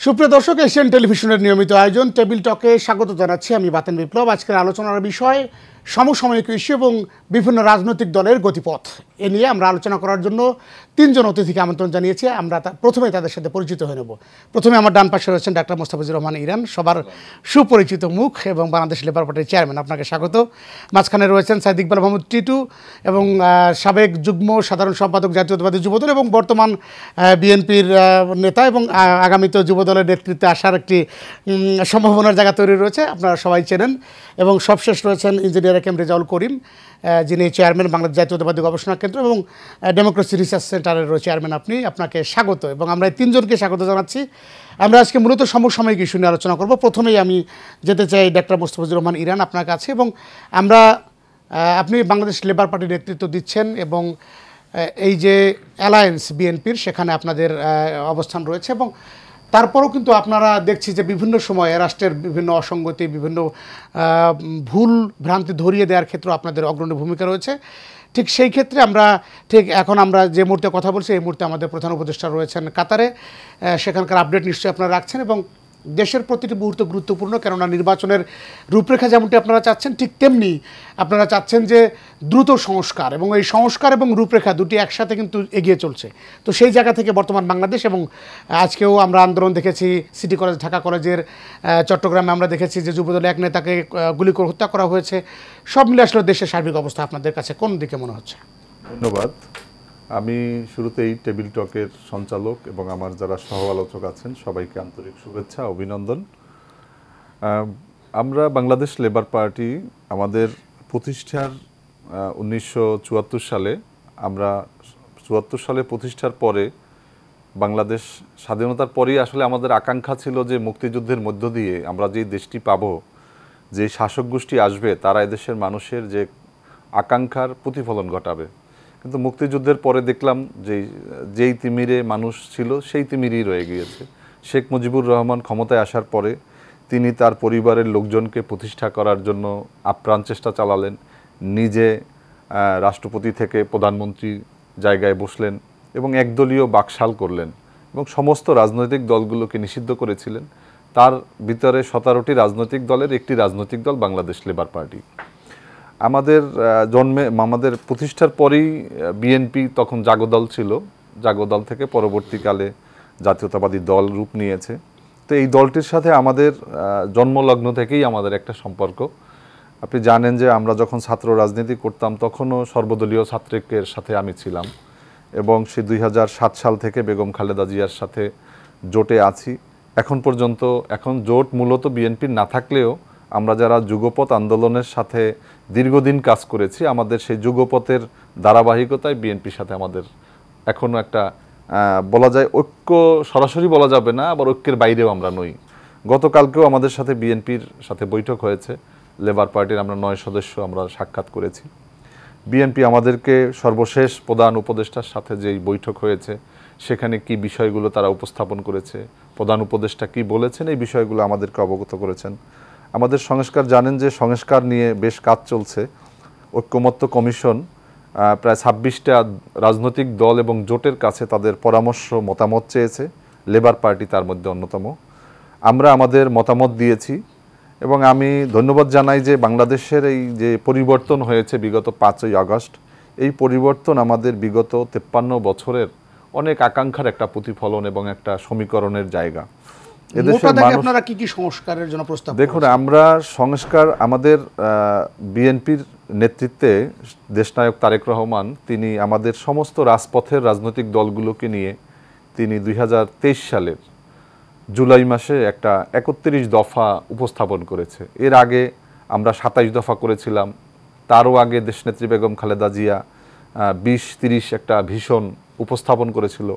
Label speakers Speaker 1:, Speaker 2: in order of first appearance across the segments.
Speaker 1: সুপ্রিয় দর্শক, এশিয়ান টেলিভিশনের নিয়মিত আয়োজন টেবিল টকে স্বাগত জানাচ্ছি। আমি বাতেন বিপ্লব। আজকের আলোচনার বিষয় সমসাময়িক ইস্যু এবং বিভিন্ন রাজনৈতিক দলের গতিপথ। এ নিয়ে আমরা আলোচনা করার জন্য তিনজন অতিথিকে আমন্ত্রণ জানিয়েছি। আমরা প্রথমে তাদের সাথে পরিচিত হয়ে নেব। প্রথমে আমার ডান পাশে রয়েছেন ডাক্তার মোস্তাফিজুর রহমান ইরান, সবার সুপরিচিত মুখ এবং বাংলাদেশ লেবার পার্টির চেয়ারম্যান। আপনাকে স্বাগত। মাঝখানে রয়েছেন সাইদ ইকবাল মাহমুদ টিটু এবং সাবেক যুগ্ম সাধারণ সম্পাদক জাতীয়তাবাদী যুবদল এবং বর্তমান বিএনপির নেতা এবং আগামীতে যুবদলের নেতৃত্বে আসার একটি সম্ভাবনার জায়গা তৈরি রয়েছে, আপনারা সবাই চেনেন। এবং সবশেষ রয়েছেন ইঞ্জিনিয়ার একেম রেজাউল করিম, যিনি চেয়ারম্যান বাংলাদেশ জাতীয়তাবাদী গবেষণা কেন্দ্র এবং ডেমোক্রেসি রিসার্চ সেন্টারের চেয়ারম্যান। আপনাকে স্বাগত এবং আমরা এই তিনজনকে স্বাগত জানাচ্ছি। আমরা আজকে মূলত সমসাময়িক ইস্যু নিয়ে আলোচনা করব। প্রথমেই আমি যেতে চাই ডাক্তার মোস্তাফিজুর রহমান ইরান, আপনার কাছে। এবং আপনি বাংলাদেশ লেবার পার্টির নেতৃত্ব দিচ্ছেন এবং এই যে অ্যালায়েন্স বিএনপির, সেখানে আপনাদের অবস্থান রয়েছে এবং তারপরেও কিন্তু আপনারা দেখছি যে বিভিন্ন সময়ে রাষ্ট্রের বিভিন্ন অসঙ্গতি, বিভিন্ন ভুল ভ্রান্তি ধরিয়ে দেওয়ার ক্ষেত্রে আপনাদের অগ্রণী ভূমিকা রয়েছে। ঠিক সেই ক্ষেত্রে এখন আমরা যে মুহূর্তে কথা বলছি, এই মুহূর্তে আমাদের প্রধান উপদেষ্টা রয়েছেন কাতারে। সেখানকার আপডেট নিশ্চয়ই আপনারা রাখছেন এবং দেশের প্রতিটি মুহূর্ত গুরুত্বপূর্ণ, কেননা নির্বাচনের রূপরেখা যেমনটি আপনারা চাচ্ছেন, ঠিক তেমনি আপনারা চাচ্ছেন যে দ্রুত সংস্কার, এবং এই সংস্কার এবং রূপরেখা দুটি একসাথে কিন্তু এগিয়ে চলছে। তো সেই জায়গা থেকে বর্তমান বাংলাদেশ, এবং আজকেও আমরা আন্দোলন দেখেছি সিটি কলেজ, ঢাকা কলেজের, চট্টগ্রামে আমরা দেখেছি যে যুবদলের এক নেতাকে গুলি করে হত্যা করা হয়েছে। সব মিলে আসলে দেশের সার্বিক অবস্থা আপনাদের কাছে কোন দিকে মনে হচ্ছে?
Speaker 2: ধন্যবাদ। আমি শুরুতেই টেবিল টকের সঞ্চালক এবং আমার যারা সহ আলোচক আছেন সবাইকে আন্তরিক শুভেচ্ছা, অভিনন্দন। আমরা বাংলাদেশ লেবার পার্টি আমাদের প্রতিষ্ঠার 1974 সালে, আমরা 74 সালে প্রতিষ্ঠার পরে বাংলাদেশ স্বাধীনতার পরেই আসলে আমাদের আকাঙ্ক্ষা ছিল যে মুক্তিযুদ্ধের মধ্য দিয়ে আমরা যেই দেশটি পাব, যে শাসক গোষ্ঠী আসবে, তারা এদেশের মানুষের যে আকাঙ্ক্ষার প্রতিফলন ঘটাবে। কিন্তু মুক্তিযুদ্ধের পরে দেখলাম যেই তিমিরে মানুষ ছিল সেই তিমিরই রয়ে গিয়েছে। শেখ মুজিবুর রহমান ক্ষমতায় আসার পরে তিনি তার পরিবারের লোকজনকে প্রতিষ্ঠা করার জন্য আপ্রাণ চেষ্টা চালালেন। নিজে রাষ্ট্রপতি থেকে প্রধানমন্ত্রী জায়গায় বসলেন এবং একদলীয় বাকশাল করলেন এবং সমস্ত রাজনৈতিক দলগুলোকে নিষিদ্ধ করেছিলেন। তার ভিতরে 17টি রাজনৈতিক দলের একটি রাজনৈতিক দল বাংলাদেশ লেবার পার্টি। আমাদের প্রতিষ্ঠার পরেই বিএনপি তখন জাগদল ছিল, জাগদল থেকে পরবর্তীকালে জাতীয়তাবাদী দল রূপ নিয়েছে। তো এই দলটির সাথে আমাদের জন্মলগ্ন থেকেই আমাদের একটা সম্পর্ক। আপনি জানেন যে আমরা যখন ছাত্র রাজনীতি করতাম তখনও সর্বদলীয় ছাত্রৈক্যের সাথে আমি ছিলাম এবং সে 2007 সাল থেকে বেগম খালেদা জিয়ার সাথে জোটে আছি এখন পর্যন্ত। এখন জোট মূলত বিএনপির না থাকলেও আমরা যারা যুগপৎ আন্দোলনের সাথে দীর্ঘদিন কাজ করেছি, আমাদের সেই যুগপথের ধারাবাহিকতায় বিএনপির সাথে আমাদের এখনও একটা বলা যায় ঐক্য, সরাসরি বলা যাবে না, আবার ঐক্যের বাইরেও আমরা নই। গতকালকেও আমাদের সাথে বিএনপির সাথে বৈঠক হয়েছে, লেবার পার্টির আমরা 9 সদস্য আমরা সাক্ষাৎ করেছি। বিএনপি আমাদেরকে সর্বশেষ প্রধান উপদেষ্টার সাথে যেই বৈঠক হয়েছে সেখানে কি বিষয়গুলো তারা উপস্থাপন করেছে, প্রধান উপদেষ্টা কি বলেছেন, এই বিষয়গুলো আমাদেরকে অবগত করেছেন। আমাদের সংস্কার, জানেন যে সংস্কার নিয়ে বেশ কাজ চলছে। ঐক্যমত্য কমিশন প্রায় 26টা রাজনৈতিক দল এবং জোটের কাছে তাদের পরামর্শ মতামত চেয়েছে, লেবার পার্টি তার মধ্যে অন্যতম। আমরা আমাদের মতামত দিয়েছি এবং আমি ধন্যবাদ জানাই যে বাংলাদেশের এই যে পরিবর্তন হয়েছে বিগত 5ই আগস্ট, এই পরিবর্তন আমাদের বিগত 53 বছরের অনেক আকাঙ্ক্ষার একটা প্রতিফলন এবং একটা সমীকরণের জায়গা।
Speaker 1: আপনারা কি কি সংস্কারের জন্য প্রস্তাব?
Speaker 2: দেখুন, আমরা সংস্কার, আমাদের বিএনপির নেতৃত্বে দেশনায়ক তারেক রহমান, তিনি আমাদের সমস্ত রাজপথের রাজনৈতিক দলগুলোকে নিয়ে তিনি 2023 সালের জুলাই মাসে একটা 31 দফা উপস্থাপন করেছে। এর আগে আমরা 27 দফা করেছিলাম, তারও আগে দেশনেত্রী বেগম খালেদা জিয়া 20-30 একটা ভীষণ উপস্থাপন করেছিল।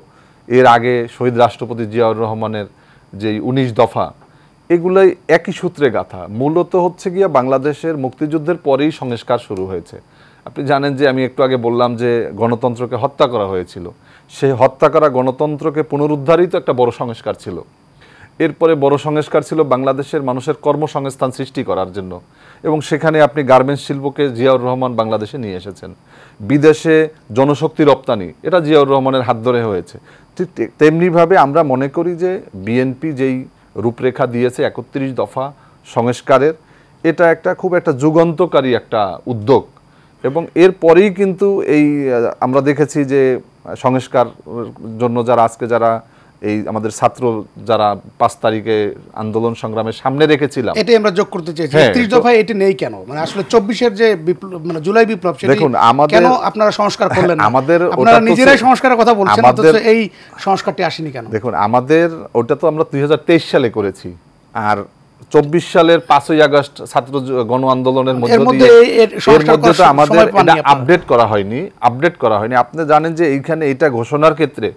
Speaker 2: এর আগে শহীদ রাষ্ট্রপতি জিয়াউর রহমানের যেই 19 দফা, এগুলোই একই সূত্রে গাঁথা। মূলত হচ্ছে গিয়া বাংলাদেশের মুক্তিযুদ্ধের পরেই সংস্কার শুরু হয়েছে। আপনি জানেন যে আমি একটু আগে বললাম যে গণতন্ত্রকে হত্যা করা হয়েছিল, সেই হত্যা করা গণতন্ত্রকে পুনরুদ্ধারই তো একটা বড় সংস্কার ছিল। এরপরে বড় সংস্কার ছিল বাংলাদেশের মানুষের কর্মসংস্থান সৃষ্টি করার জন্য, এবং সেখানে আপনি গার্মেন্টস শিল্পকে জিয়াউর রহমান বাংলাদেশে নিয়ে এসেছেন। বিদেশে জনশক্তি রপ্তানি, এটা জিয়াউর রহমানের হাত ধরে হয়েছে। ঠিক তেমনিভাবে আমরা মনে করি যে বিএনপি যেই রূপরেখা দিয়েছে 31 দফা সংস্কারের, এটা খুব একটা যুগান্তকারী একটা উদ্যোগ। এবং এরপরেই কিন্তু এই আমরা দেখেছি যে সংস্কার জন্য যারা এই আমাদের ছাত্র যারা 5 তারিখে আন্দোলন সংগ্রামের সামনে রেখেছিলাম,
Speaker 1: এটাই আমরা যোগ করতে চাইছি। 30 দফায় এটি নেই কেন? মানে আসলে 24-এর যে বিপ্লব, মানে জুলাই বিপ্লব, সেটা
Speaker 2: দেখুন
Speaker 1: কেন আপনারা সংস্কার করলেন না? আপনারা নিজেরাই সংস্কারের কথা বলছেন, অথচ এই সংস্কারটি আসেনি কেন?
Speaker 2: দেখুন, আমাদের ওটা তো আমরা 2023 সালে করেছি, আর 24 সালের 5ই আগস্ট ছাত্র গণ আন্দোলনের মধ্যে তো আমাদের আপডেট করা হয়নি। আপনি জানেন যে এইখানে এটা ঘোষণার ক্ষেত্রে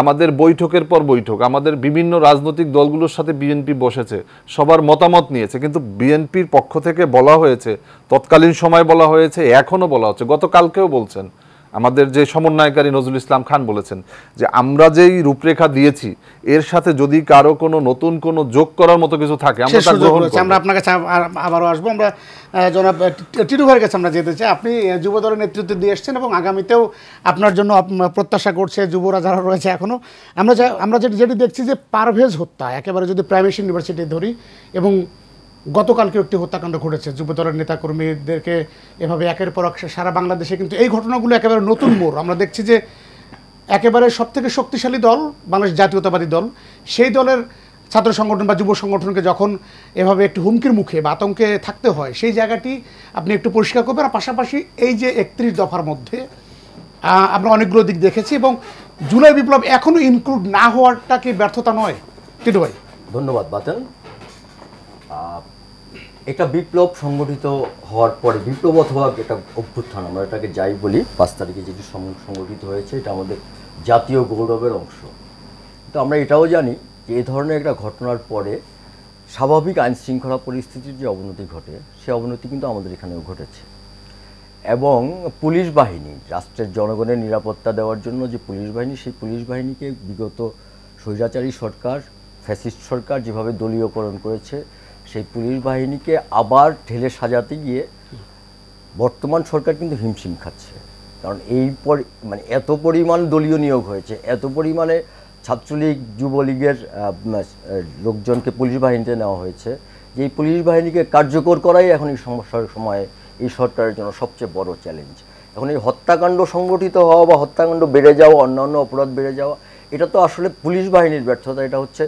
Speaker 2: আমাদের বৈঠকের পর বৈঠক, আমাদের বিভিন্ন রাজনৈতিক দলগুলোর সাথে বিএনপি বসেছে, সবার মতামত নিয়েছে, কিন্তু বিএনপির পক্ষ থেকে বলা হয়েছে, তৎকালীন সময় বলা হয়েছে, এখনো বলা হচ্ছে, গতকালকেও বলছেন আমাদের যে সমন্বয়কারী নজরুল ইসলাম খান বলেছেন যে আমরা যেই রূপরেখা দিয়েছি এর সাথে যদি কারো কোনো নতুন কোনো যোগ করার মতো কিছু থাকে আমরা তা গ্রহণ করব।
Speaker 1: আমরা আপনার কাছে আবারও আসবো। আমরা জনাব টিটু ভাইয়ের কাছে আমরা যেতে চাই। আপনি যুব দলের নেতৃত্ব দিয়ে এসছেন এবং আগামীতেও আপনার জন্য প্রত্যাশা করছে যুবরা যারা রয়েছে এখনও। আমরা যেটি দেখছি যে পারভেজ হত্যা, একেবারে যদি প্রাইভেট ইউনিভার্সিটি ধরি, এবং গতকালকে একটি হত্যাকাণ্ড ঘটেছে, যুবদলের নেতাকর্মীদেরকে এভাবে একের পর এক সারা বাংলাদেশে, কিন্তু এই ঘটনাগুলো একেবারে নতুন মোড়। আমরা দেখছি যে একেবারে সবথেকে শক্তিশালী দল বাংলাদেশ জাতীয়তাবাদী দল, সেই দলের ছাত্র সংগঠন বা যুব সংগঠনকে যখন এভাবে একটু হুমকির মুখে বা আতঙ্কে থাকতে হয়, সেই জায়গাটি আপনি একটু পরিষ্কার করবেন। আর পাশাপাশি এই যে 31 দফার মধ্যে আমরা অনেকগুলো দিক দেখেছি, এবং জুলাই বিপ্লব এখনও ইনক্লুড না হওয়ারটা কি ব্যর্থতা নয়? টিটু ভাই।
Speaker 3: ধন্যবাদ বাতেন। একটা বিপ্লব সংগঠিত হওয়ার পরে, বিপ্লব অথবা একটা অভ্যুত্থান আমরা এটাকে যাই বলি, 5 তারিখে যেটি সংগঠিত হয়েছে এটা আমাদের জাতীয় গৌরবের অংশ। তো আমরা এটাও জানি যে এই ধরনের একটা ঘটনার পরে স্বাভাবিক আইন শৃঙ্খলা পরিস্থিতির যে অবনতি ঘটে, সে অবনতি কিন্তু আমাদের এখানেও ঘটেছে। এবং পুলিশ বাহিনী, রাষ্ট্রের জনগণের নিরাপত্তা দেওয়ার জন্য যে পুলিশ বাহিনী, সেই পুলিশ বাহিনীকে বিগত স্বৈরাচারী সরকার, ফ্যাসিস্ট সরকার যেভাবে দলীয়করণ করেছে, সেই পুলিশ বাহিনীকে আবার ঢেলে সাজাতে গিয়ে বর্তমান সরকার কিন্তু হিমশিম খাচ্ছে। কারণ মানে এত পরিমাণ দলীয় নিয়োগ হয়েছে, এত পরিমাণে ছাত্রলীগ যুবলীগের লোকজনকে পুলিশ বাহিনীতে নেওয়া হয়েছে, যে এই পুলিশ বাহিনীকে কার্যকর করাই এখন এই সমস্যার সময়ে এই সরকারের জন্য সবচেয়ে বড় চ্যালেঞ্জ। এখন এই হত্যাকাণ্ড সংগঠিত হওয়া বা হত্যাকাণ্ড বেড়ে যাওয়া, অন্যান্য অপরাধ বেড়ে যাওয়া, এটা তো আসলে পুলিশ বাহিনীর ব্যর্থতা, এটা হচ্ছে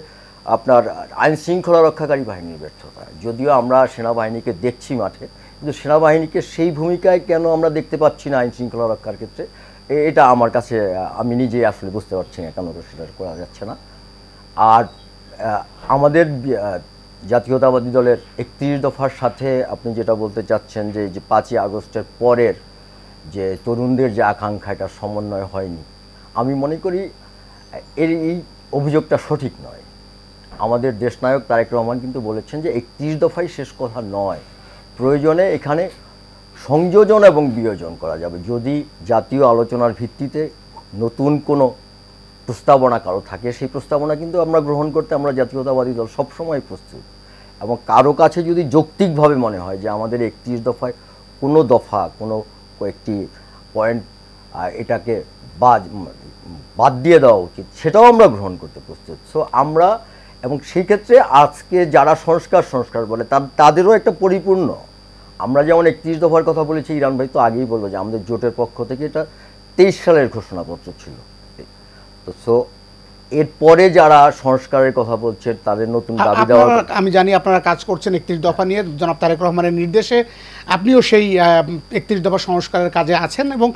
Speaker 3: আপনার আইন শৃঙ্খলা রক্ষাকারী বাহিনীর ব্যর্থতা। যদিও আমরা সেনাবাহিনীকে দেখছি মাঠে, কিন্তু সেনাবাহিনীকে সেই ভূমিকায় কেন আমরা দেখতে পাচ্ছি না আইন শৃঙ্খলা রক্ষার ক্ষেত্রে, এটা আমার কাছে, আমি নিজেই আসলে বুঝতে পারছি না কেন সেটা করা যাচ্ছে না। আর আমাদের জাতীয়তাবাদী দলের 31 দফার সাথে আপনি যেটা বলতে চাচ্ছেন যে 5ই আগস্টের পরের যে তরুণদের যে আকাঙ্ক্ষা, এটা সমন্বয় হয়নি, আমি মনে করি এই অভিযোগটা সঠিক নয়। আমাদের দেশনায়ক তারেক রহমান কিন্তু বলেছেন যে 31 দফাই শেষ কথা নয়, প্রয়োজনে এখানে সংযোজন এবং বিয়োজন করা যাবে। যদি জাতীয় আলোচনার ভিত্তিতে নতুন কোনো প্রস্তাবনা কারো থাকে, সেই প্রস্তাবনা কিন্তু আমরা গ্রহণ করতে আমরা জাতীয়তাবাদী দল সবসময় প্রস্তুত। এবং কারো কাছে যদি যৌক্তিকভাবে মনে হয় যে আমাদের 31 দফায় কোনো দফা, কোনো কয়েকটি পয়েন্ট এটাকে বাদ দিয়ে দেওয়া উচিত, সেটাও আমরা গ্রহণ করতে প্রস্তুত। সো আমরা, এবং সেই ক্ষেত্রে আজকে যারা সংস্কার বলে তাদেরও একটা পরিপূর্ণ, আমরা যেমন 31 দফার কথা বলেছি, ইরান ভাই তো আগেই বলবো যে আমাদের জোটের পক্ষ থেকে এটা 23 সালের ঘোষণাপত্র ছিল। তো সো এরপরে যারা সংস্কারের কথা বলছেন তাদের নতুন দাবি দেওয়া,
Speaker 1: আমি জানি আপনারা কাজ করছেন 31 দফা নিয়ে, জনাব তারেক রহমানের নির্দেশে আপনিও সেই 31 দফা সংস্কারের কাজে আছেন, এবং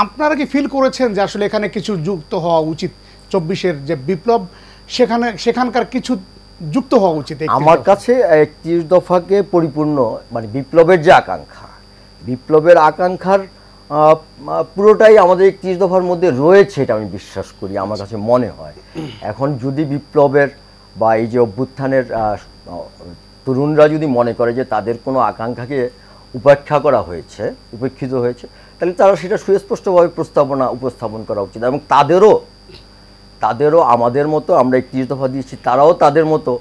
Speaker 1: আপনারা কি ফিল করেছেন যে আসলে এখানে কিছু যুক্ত হওয়া উচিত? 24-এর যে বিপ্লব, সেখানকার কিছু যুক্ত হওয়া উচিত।
Speaker 3: আমার কাছে 31 দফাকে পরিপূর্ণ, মানে বিপ্লবের যে আকাঙ্ক্ষা, বিপ্লবের আকাঙ্ক্ষার পুরোটাই আমাদের 31 দফার মধ্যে রয়েছে, এটা আমি বিশ্বাস করি, আমার কাছে মনে হয়। এখন যদি বিপ্লবের বা এই যে অভ্যুত্থানের তরুণরা যদি মনে করে যে তাদের কোনো আকাঙ্ক্ষাকে উপেক্ষিত হয়েছে, তাহলে তারা সেটা সুস্পষ্টভাবে উপস্থাপন করা উচিত। এবং তাদেরও আমাদের মতো, আমরা 31 দফা দিয়েছি, তারাও তাদের মতো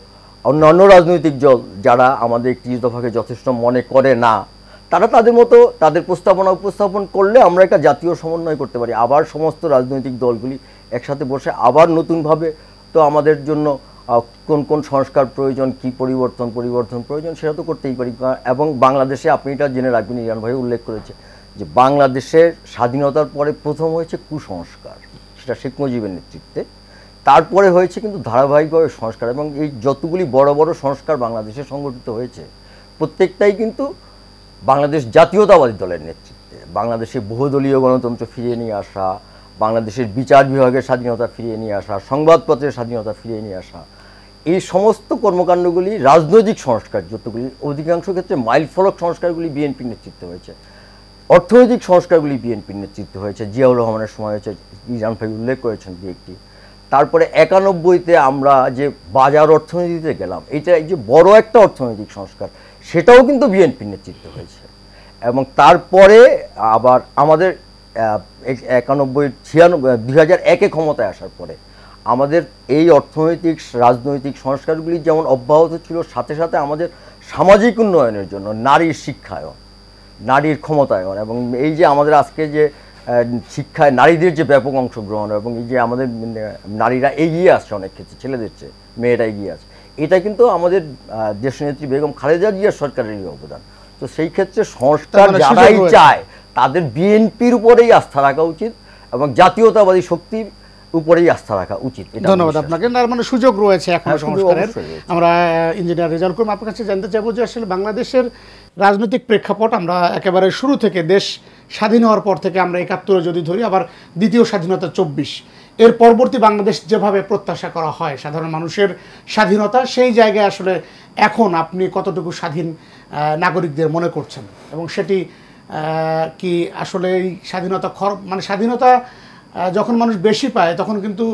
Speaker 3: অন্যান্য রাজনৈতিক দল যারা আমাদের 31 দফাকে যথেষ্ট মনে করে না, তারা তাদের মতো তাদের প্রস্তাবনা উপস্থাপন করলে আমরা একটা জাতীয় সমন্বয় করতে পারি। আবার সমস্ত রাজনৈতিক দলগুলি একসাথে বসে আবার নতুনভাবে তো আমাদের জন্য কোন কোন সংস্কার প্রয়োজন, কি পরিবর্তন প্রয়োজন সেটা তো করতেই পারি। এবং বাংলাদেশে আপনি এটা জেনে রাখবেন, ইরান ভাই উল্লেখ করেছে যে বাংলাদেশের স্বাধীনতার পরে প্রথম হয়েছে কুসংস্কার, সেটা শেখ মুজিবের নেতৃত্বে। তারপরে হয়েছে কিন্তু ধারাবাহিকভাবে সংস্কার, এবং এই যতগুলি বড় বড় সংস্কার বাংলাদেশে সংগঠিত হয়েছে প্রত্যেকটাই কিন্তু বাংলাদেশ জাতীয়তাবাদী দলের নেতৃত্বে। বাংলাদেশে বহুদলীয় গণতন্ত্র ফিরিয়ে নিয়ে আসা, বাংলাদেশের বিচার বিভাগের স্বাধীনতা ফিরিয়ে নিয়ে আসা, সংবাদপত্রের স্বাধীনতা ফিরিয়ে নিয়ে আসা, এই সমস্ত কর্মকাণ্ডগুলি রাজনৈতিক সংস্কার যতগুলি, অধিকাংশ ক্ষেত্রে মাইলফলক সংস্কারগুলি বিএনপির নেতৃত্বে হয়েছে। অর্থনৈতিক সংস্কারগুলি বিএনপির নেতৃত্বে হয়েছে, জিয়াউর রহমানের সময় হয়েছে, ইরান ভাই উল্লেখ করেছেন দু একটি। তারপরে 91-তে আমরা যে বাজার অর্থনীতিতে গেলাম, এটা এই যে বড় একটা অর্থনৈতিক সংস্কার, সেটাও কিন্তু বিএনপির নেতৃত্বে হয়েছে। এবং তারপরে আবার আমাদের 2001-এ ক্ষমতায় আসার পরে আমাদের এই অর্থনৈতিক রাজনৈতিক সংস্কারগুলি যেমন অব্যাহত ছিল, সাথে সাথে আমাদের সামাজিক উন্নয়নের জন্য নারীর শিক্ষায়ন, নারীর ক্ষমতায়ন, এবং এই যে আমাদের আজকে যে শিক্ষায় নারীদের যে ব্যাপক অংশগ্রহণ, এবং এই যে আমাদের নারীরা এগিয়ে আসছে অনেক ক্ষেত্রে, ছেলেদের চেয়ে মেয়েরা এগিয়ে আসছে, এটা কিন্তু আমাদের দেশনেত্রী বেগম খালেদা জিয়ার সরকারেরই অবদান। তো সেই ক্ষেত্রে সংস্কার যারাই চায় তাদের বিএনপির উপরেই আস্থা রাখা উচিত এবং জাতীয়তাবাদী শক্তির উপরেই আস্থা রাখা উচিত।
Speaker 1: ধন্যবাদ আপনাকে। তার মানে সুযোগ রয়েছে এখনো সংস্কারের। আমরা ইঞ্জিনিয়ার রেজাউল করিম আপনার কাছে জানতে চাইবো যে আসলে বাংলাদেশের রাজনৈতিক প্রেক্ষাপট, আমরা একেবারে শুরু থেকে দেশ স্বাধীন হওয়ার পর থেকে আমরা 71 যদি ধরি, আবার দ্বিতীয় স্বাধীনতা 24, এর পরবর্তী বাংলাদেশ যেভাবে প্রত্যাশা করা হয় সাধারণ মানুষের স্বাধীনতা, সেই জায়গায় আসলে এখন আপনি কতটুকু স্বাধীন নাগরিকদের মনে করছেন, এবং সেটি কি আসলে এই স্বাধীনতা মানে স্বাধীনতা যখন মানুষ বেশি পায় তখন কিন্তু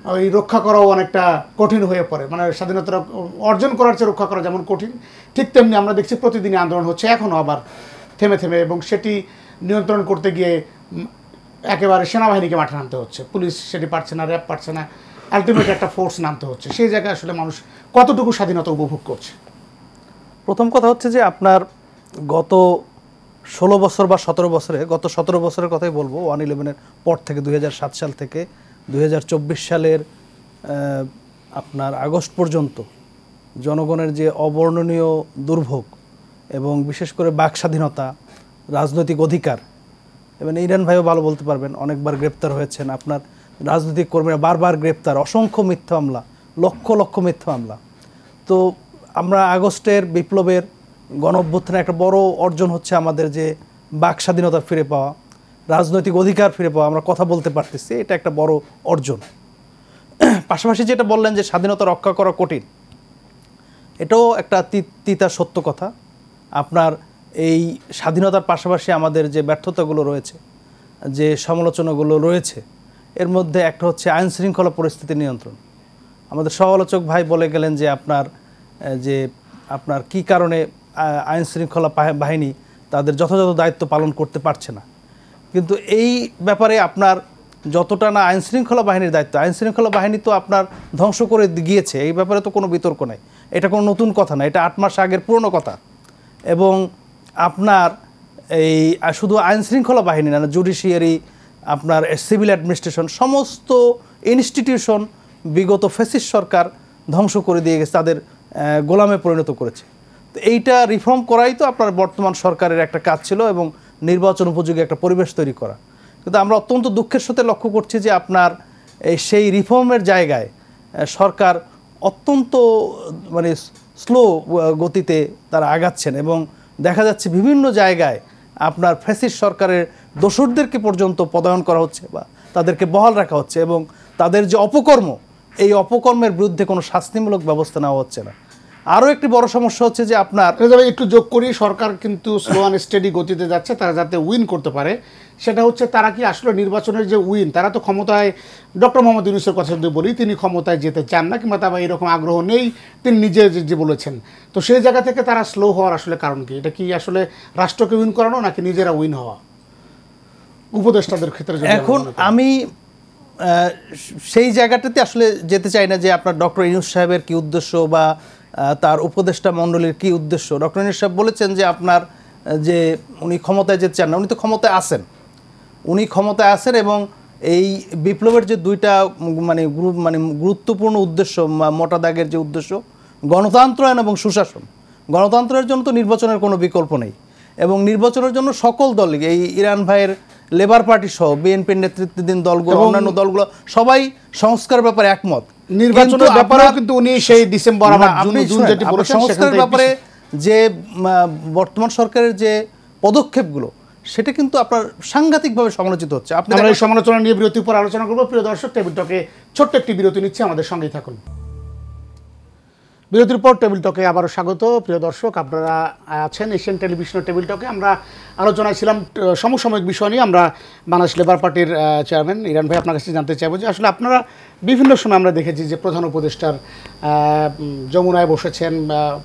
Speaker 1: ওই রক্ষা করাও অনেকটা কঠিন হয়ে পড়ে। মানে স্বাধীনতা অর্জন করার চেয়ে রক্ষা করা যেমন কঠিন, ঠিক তেমনি আমরা দেখছি প্রতিদিনই আন্দোলন হচ্ছে এখনও আবার থেমে থেমে, এবং সেটি নিয়ন্ত্রণ করতে গিয়ে একেবারে সেনাবাহিনীকে মাঠে নামতে হচ্ছে, পুলিশ সেটি পারছে না, র্যাব পারছে না, আলটিমেট একটা ফোর্স নামতে হচ্ছে। সেই জায়গায় আসলে মানুষ কতটুকু স্বাধীনতা উপভোগ করছে?
Speaker 4: প্রথম কথা হচ্ছে যে আপনার গত 16 বছর বা 17 বছরে, গত 17 বছরের কথাই বলবো, 1/11-এর পর থেকে 2007 সাল থেকে 2024 সালের আপনার আগস্ট পর্যন্ত জনগণের যে অবর্ণনীয় দুর্ভোগ এবং বিশেষ করে বাক স্বাধীনতা, রাজনৈতিক অধিকার, এবং ইরান ভাইও ভালো বলতে পারবেন, অনেকবার গ্রেপ্তার হয়েছেন, আপনার রাজনৈতিক কর্মীরা বারবার গ্রেপ্তার, অসংখ্য মিথ্যা মামলা, লক্ষ লক্ষ মিথ্যা মামলা। তো আমরা আগস্টের বিপ্লবের গণঅভ্যুত্থানের একটা বড় অর্জন হচ্ছে আমাদের যে বাক স্বাধীনতা ফিরে পাওয়া, রাজনৈতিক অধিকার ফিরে পাওয়া, আমরা কথা বলতে পারতেছি, এটা একটা বড় অর্জন। পাশাপাশি যেটা বললেন যে স্বাধীনতা রক্ষা করা কঠিন, এটাও একটা তিতা সত্য কথা। আপনার এই স্বাধীনতার পাশাপাশি আমাদের যে ব্যর্থতাগুলো রয়েছে, যে সমালোচনাগুলো রয়েছে, এর মধ্যে একটা হচ্ছে আইন শৃঙ্খলা পরিস্থিতি নিয়ন্ত্রণ। আমাদের সমালোচক ভাই বলে গেলেন যে আপনার কি কারণে আইন শৃঙ্খলা বাহিনী তাদের যথাযথ দায়িত্ব পালন করতে পারছে না। কিন্তু এই ব্যাপারে আপনার যতটা না আইন শৃঙ্খলা বাহিনীর দায়িত্ব, আইন শৃঙ্খলা বাহিনী তো আপনার ধ্বংস করে গিয়েছে, এই ব্যাপারে তো কোনো বিতর্ক নাই, এটা কোনো নতুন কথা না, এটা 8 মাস আগের পুরনো কথা। এবং আপনার এই শুধু আইন শৃঙ্খলা বাহিনী না, জুডিশিয়ারি, আপনার সিভিল অ্যাডমিনিস্ট্রেশন, সমস্ত ইনস্টিটিউশন বিগত ফ্যাসিস্ট সরকার ধ্বংস করে দিয়ে গেছে, তাদের গোলামে পরিণত করেছে। তো এইটা রিফর্ম করাই তো আপনার বর্তমান সরকারের একটা কাজ ছিল, এবং নির্বাচন উপযোগী একটা পরিবেশ তৈরি করা। কিন্তু আমরা অত্যন্ত দুঃখের সাথে লক্ষ্য করছি যে আপনার সেই রিফর্মের জায়গায় সরকার অত্যন্ত মানে স্লো গতিতে তারা আগাচ্ছেন, এবং দেখা যাচ্ছে বিভিন্ন জায়গায় আপনার ফ্যাসিস্ট সরকারের দোসরদেরকে পর্যন্ত পদায়ন করা হচ্ছে বা তাদেরকে বহাল রাখা হচ্ছে, এবং তাদের যে অপকর্ম, এই অপকর্মের বিরুদ্ধে কোনো শাস্তিমূলক ব্যবস্থা নেওয়া হচ্ছে না। আরও একটি বড় সমস্যা হচ্ছে যে আপনার
Speaker 1: একটু যোগ করি, সরকার কিন্তু স্লো অ্যান্ড স্টেডি গতিতে যাচ্ছে, তারা যাতে উইন করতে পারে। সেটা হচ্ছে তারা কি আসলে নির্বাচনের যে উইন, তারা তো ক্ষমতায়, ডক্টর মোহাম্মদ ইউনূসের কথা যদি বলি, তিনি ক্ষমতায় যেতে চান না, কিংবা তার এরকম আগ্রহ নেই, তিনি নিজে যে বলেছেন। তো সেই জায়গা থেকে তারা স্লো হওয়ার আসলে কারণ কি? এটা কি আসলে রাষ্ট্রকে উইন করানো, নাকি নিজেরা উইন হওয়া উপদেষ্টাদের ক্ষেত্রে?
Speaker 4: এখন আমি সেই জায়গাটাতে আসলে যেতে চাই না যে আপনার ডক্টর ইউনূস সাহেবের কি উদ্দেশ্য বা তার উপদেষ্টা মণ্ডলীর কি উদ্দেশ্য। ডক্টর ইউনূস সাহেব বলেছেন যে আপনার যে উনি ক্ষমতায় যেতে চান না, উনি তো ক্ষমতায় আছেন, উনি ক্ষমতায় আছেন এবং এই বিপ্লবের যে দুইটা মানে গুরুত্বপূর্ণ উদ্দেশ্য, মোটা দাগের যে উদ্দেশ্য, গণতন্ত্রায়ন এবং সুশাসন। গণতন্ত্রের জন্য তো নির্বাচনের কোনো বিকল্প নেই এবং নির্বাচনের জন্য সকল দল, এই ইরান ভাইয়ের লেবার পার্টি সহ বিএনপির নেতৃত্বাধীন দলগুলো, অন্যান্য দলগুলো সবাই সংস্কার ব্যাপারে একমত।
Speaker 1: নির্বাচনের ব্যাপারেও কিন্তু উনি সেই ডিসেম্বর আবার জুন যেটি বলেছেন
Speaker 4: সংস্কারের ব্যাপারে যে বর্তমান সরকারের যে পদক্ষেপগুলো, সেটা কিন্তু আপনার সাংঘাতিকভাবে সমালোচিত হচ্ছে।
Speaker 1: আমরা এই সমালোচনা নিয়ে বিরতির পর আলোচনা করবো। প্রিয় দর্শক, টেবিল টকে ছোট্ট একটি বিরতি নিচ্ছে, আমাদের সঙ্গেই থাকুন। বিরতির পর টেবিল টকে আবারও স্বাগত। প্রিয় দর্শক, আপনারা আছেন এশিয়ান টেলিভিশনের টেবিল টকে। আমরা আলোচনায় ছিলাম সমসাময়িক বিষয় নিয়ে। আমরা বাংলাদেশ লেবার পার্টির চেয়ারম্যান ইরান ভাই, আপনার কাছে জানতে চাইবো যে আসলে আপনারা বিভিন্ন সময় আমরা দেখেছি যে প্রধান উপদেষ্টার যমুনায় বসেছেন,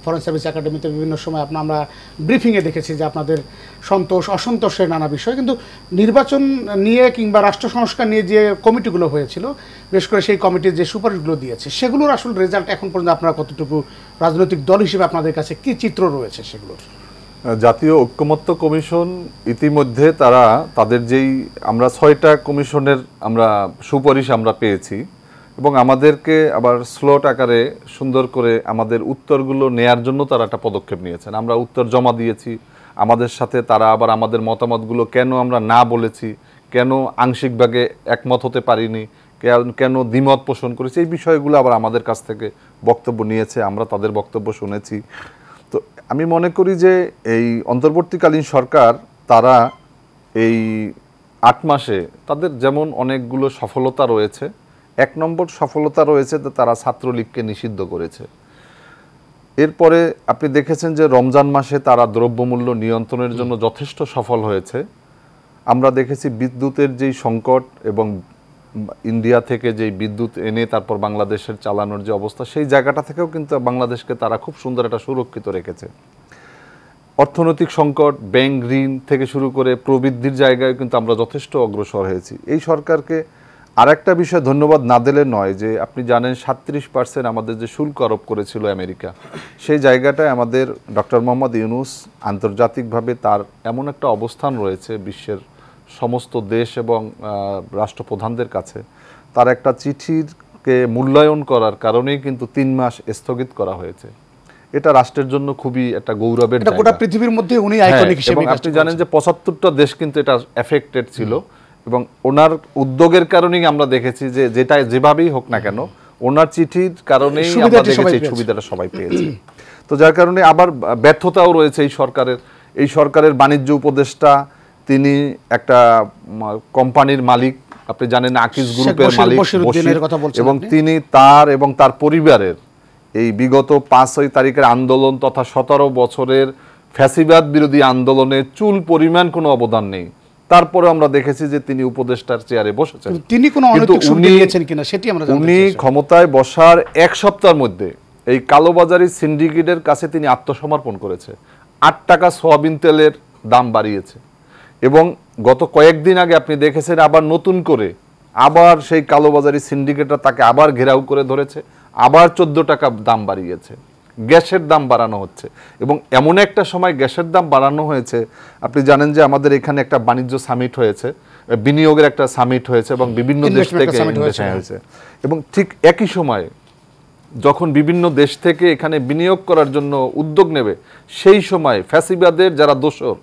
Speaker 1: ফরেন সার্ভিস একাডেমিতে বিভিন্ন সময় আমরা ব্রিফিংয়ে দেখেছি যে আপনাদের সন্তোষ অসন্তোষের নানা বিষয়, কিন্তু নির্বাচন নিয়ে কিংবা রাষ্ট্র সংস্কার নিয়ে যে কমিটিগুলো হয়েছিল, বিশেষ করে সেই কমিটির যে সুপারিশগুলো দিয়েছে, সেগুলোর আসলে রেজাল্ট এখন পর্যন্ত আপনারা কতটুকু, রাজনৈতিক দল হিসেবে আপনাদের কাছে কি চিত্র রয়েছে সেগুলোর?
Speaker 2: জাতীয় ঐক্যমত্য কমিশন ইতিমধ্যে তারা তাদের যেই, আমরা 6টা কমিশনের আমরা সুপারিশ আমরা পেয়েছি এবং আমাদেরকে আবার স্লট আকারে সুন্দর করে আমাদের উত্তরগুলো নেয়ার জন্য তারা একটা পদক্ষেপ নিয়েছেন। আমরা উত্তর জমা দিয়েছি, আমাদের সাথে তারা আবার আমাদের মতামতগুলো কেন আমরা না বলেছি, কেন আংশিকভাবে একমত হতে পারিনি, কেন দ্বিমত পোষণ করেছি, এই বিষয়গুলো আবার আমাদের কাছ থেকে বক্তব্য নিয়েছে, আমরা তাদের বক্তব্য শুনেছি। তো আমি মনে করি যে এই অন্তর্বর্তীকালীন সরকার তারা এই 8 মাসে তাদের যেমন অনেকগুলো সফলতা রয়েছে, 1 নম্বর সফলতা রয়েছে যে তারা ছাত্রলীগকে নিষিদ্ধ করেছে। এরপরে আপনি দেখেছেন যে রমজান মাসে তারা দ্রব্যমূল্য নিয়ন্ত্রণের জন্য যথেষ্ট সফল হয়েছে। আমরা দেখেছি বিদ্যুতের যেই সংকট এবং ইন্ডিয়া থেকে যেই বিদ্যুৎ এনে তারপর বাংলাদেশের চালানোর যে অবস্থা, সেই জায়গাটা থেকেও কিন্তু বাংলাদেশকে তারা খুব সুন্দর একটা সুরক্ষিত রেখেছে। অর্থনৈতিক সংকট, ব্যাংক ঋণ থেকে শুরু করে প্রবৃদ্ধির জায়গায় কিন্তু আমরা যথেষ্ট অগ্রসর হয়েছি। এই সরকারকে আরেকটা বিষয় ধন্যবাদ না দিলে নয়, যে আপনি জানেন 37% আমাদের যে শুল্ক আরোপ করেছিল আমেরিকা, সেই জায়গাটায় আমাদের ডক্টর মোহাম্মদ ইউনূস আন্তর্জাতিকভাবে তার এমন একটা অবস্থান রয়েছে বিশ্বের সমস্ত দেশ এবং রাষ্ট্রপ্রধানদের কাছে, তার একটা চিঠিকে মূল্যায়ন করার কারণেই কিন্তু 3 মাস স্থগিত করা হয়েছে। এটা রাষ্ট্রের জন্য খুবই একটা গৌরবের জায়গা।
Speaker 1: গোটা পৃথিবীর মধ্যে উনি আইকনিক হিসেবে,
Speaker 2: আপনি জানেন যে 75টা দেশ কিন্তু এটা এফেক্টেড ছিল এবং ওনার উদ্যোগের কারণেই আমরা দেখেছি যে যেটা যেভাবেই হোক না কেন, ওনার চিঠির কারণেই আমরা দেখেছি এই সুবিধাটা সবাই পেয়েছে। তো যার কারণে আবার ব্যর্থতাও রয়েছে এই সরকারের বাণিজ্য উপদেষ্টা, তিনি একটা কোম্পানির মালিক, আপনি জানেন আকিজ গ্রুপের মালিক, এবং তিনি তার পরিবারের এই বিগত 5 তারিখের আন্দোলন তথা 17 বছরের ফ্যাসিবাদ বিরোধী আন্দোলনে চুল পরিমাণ কোনো অবদান নেই। তারপরে আমরা দেখেছি যে তিনি উপদেষ্টার চেয়ারে বসেছেন।
Speaker 1: তিনি কোনো অনৈতিক সুবিধা নিয়েছেন কিনা সেটি আমরা জানতে চাই।
Speaker 2: উনি ক্ষমতায় বসার 1 সপ্তাহের মধ্যে এই কালোবাজারি সিন্ডিকেটের কাছে তিনি আত্মসমর্পণ করেছে। 8 টাকা সয়াবিন তেলের দাম বাড়িয়েছে এবং গত কয়েকদিন আগে আপনি দেখেছেন আবার নতুন করে আবার সেই কালোবাজারি সিন্ডিকেটরা তাকে আবার ঘেরাও করে ধরেছে, আবার 14 টাকা দাম বাড়িয়েছে। গ্যাসের দাম বাড়ানো হচ্ছে এবং এমন একটা সময় গ্যাসের দাম বাড়ানো হয়েছে, আপনি জানেন যে আমাদের এখানে একটা বাণিজ্য সামিট হয়েছে, বিনিয়োগের একটা সামিট হয়েছে এবং বিভিন্ন দেশ থেকে হয়েছে এবং ঠিক একই সময়ে যখন বিভিন্ন দেশ থেকে এখানে বিনিয়োগ করার জন্য উদ্যোগ নেবে, সেই সময় ফ্যাসিবাদের যারা দোসর,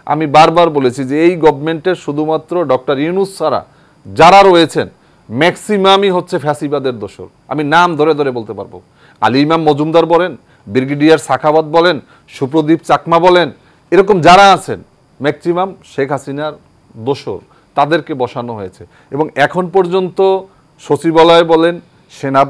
Speaker 2: আমি বারবার বলেছি যে এই গভর্নমেন্টের শুধুমাত্র ডক্টর ইউনূস ছাড়া যারা রয়েছেন ম্যাক্সিমামই হচ্ছে ফ্যাসিবাদের দোসর। আমি নাম ধরে ধরে বলতে পারবো। আলী ইমাম মজুমদার বলেন, ব্রিগেডিয়ার সাখাওয়াত বলেন, সুপ্রদীপ চাকমা বলেন, এরকম যারা আছেন ম্যাক্সিমাম শেখ হাসিনার দোসর, তাদেরকে বসানো হয়েছে। এবং এখন পর্যন্ত সচিবালয় বলেন, সেনা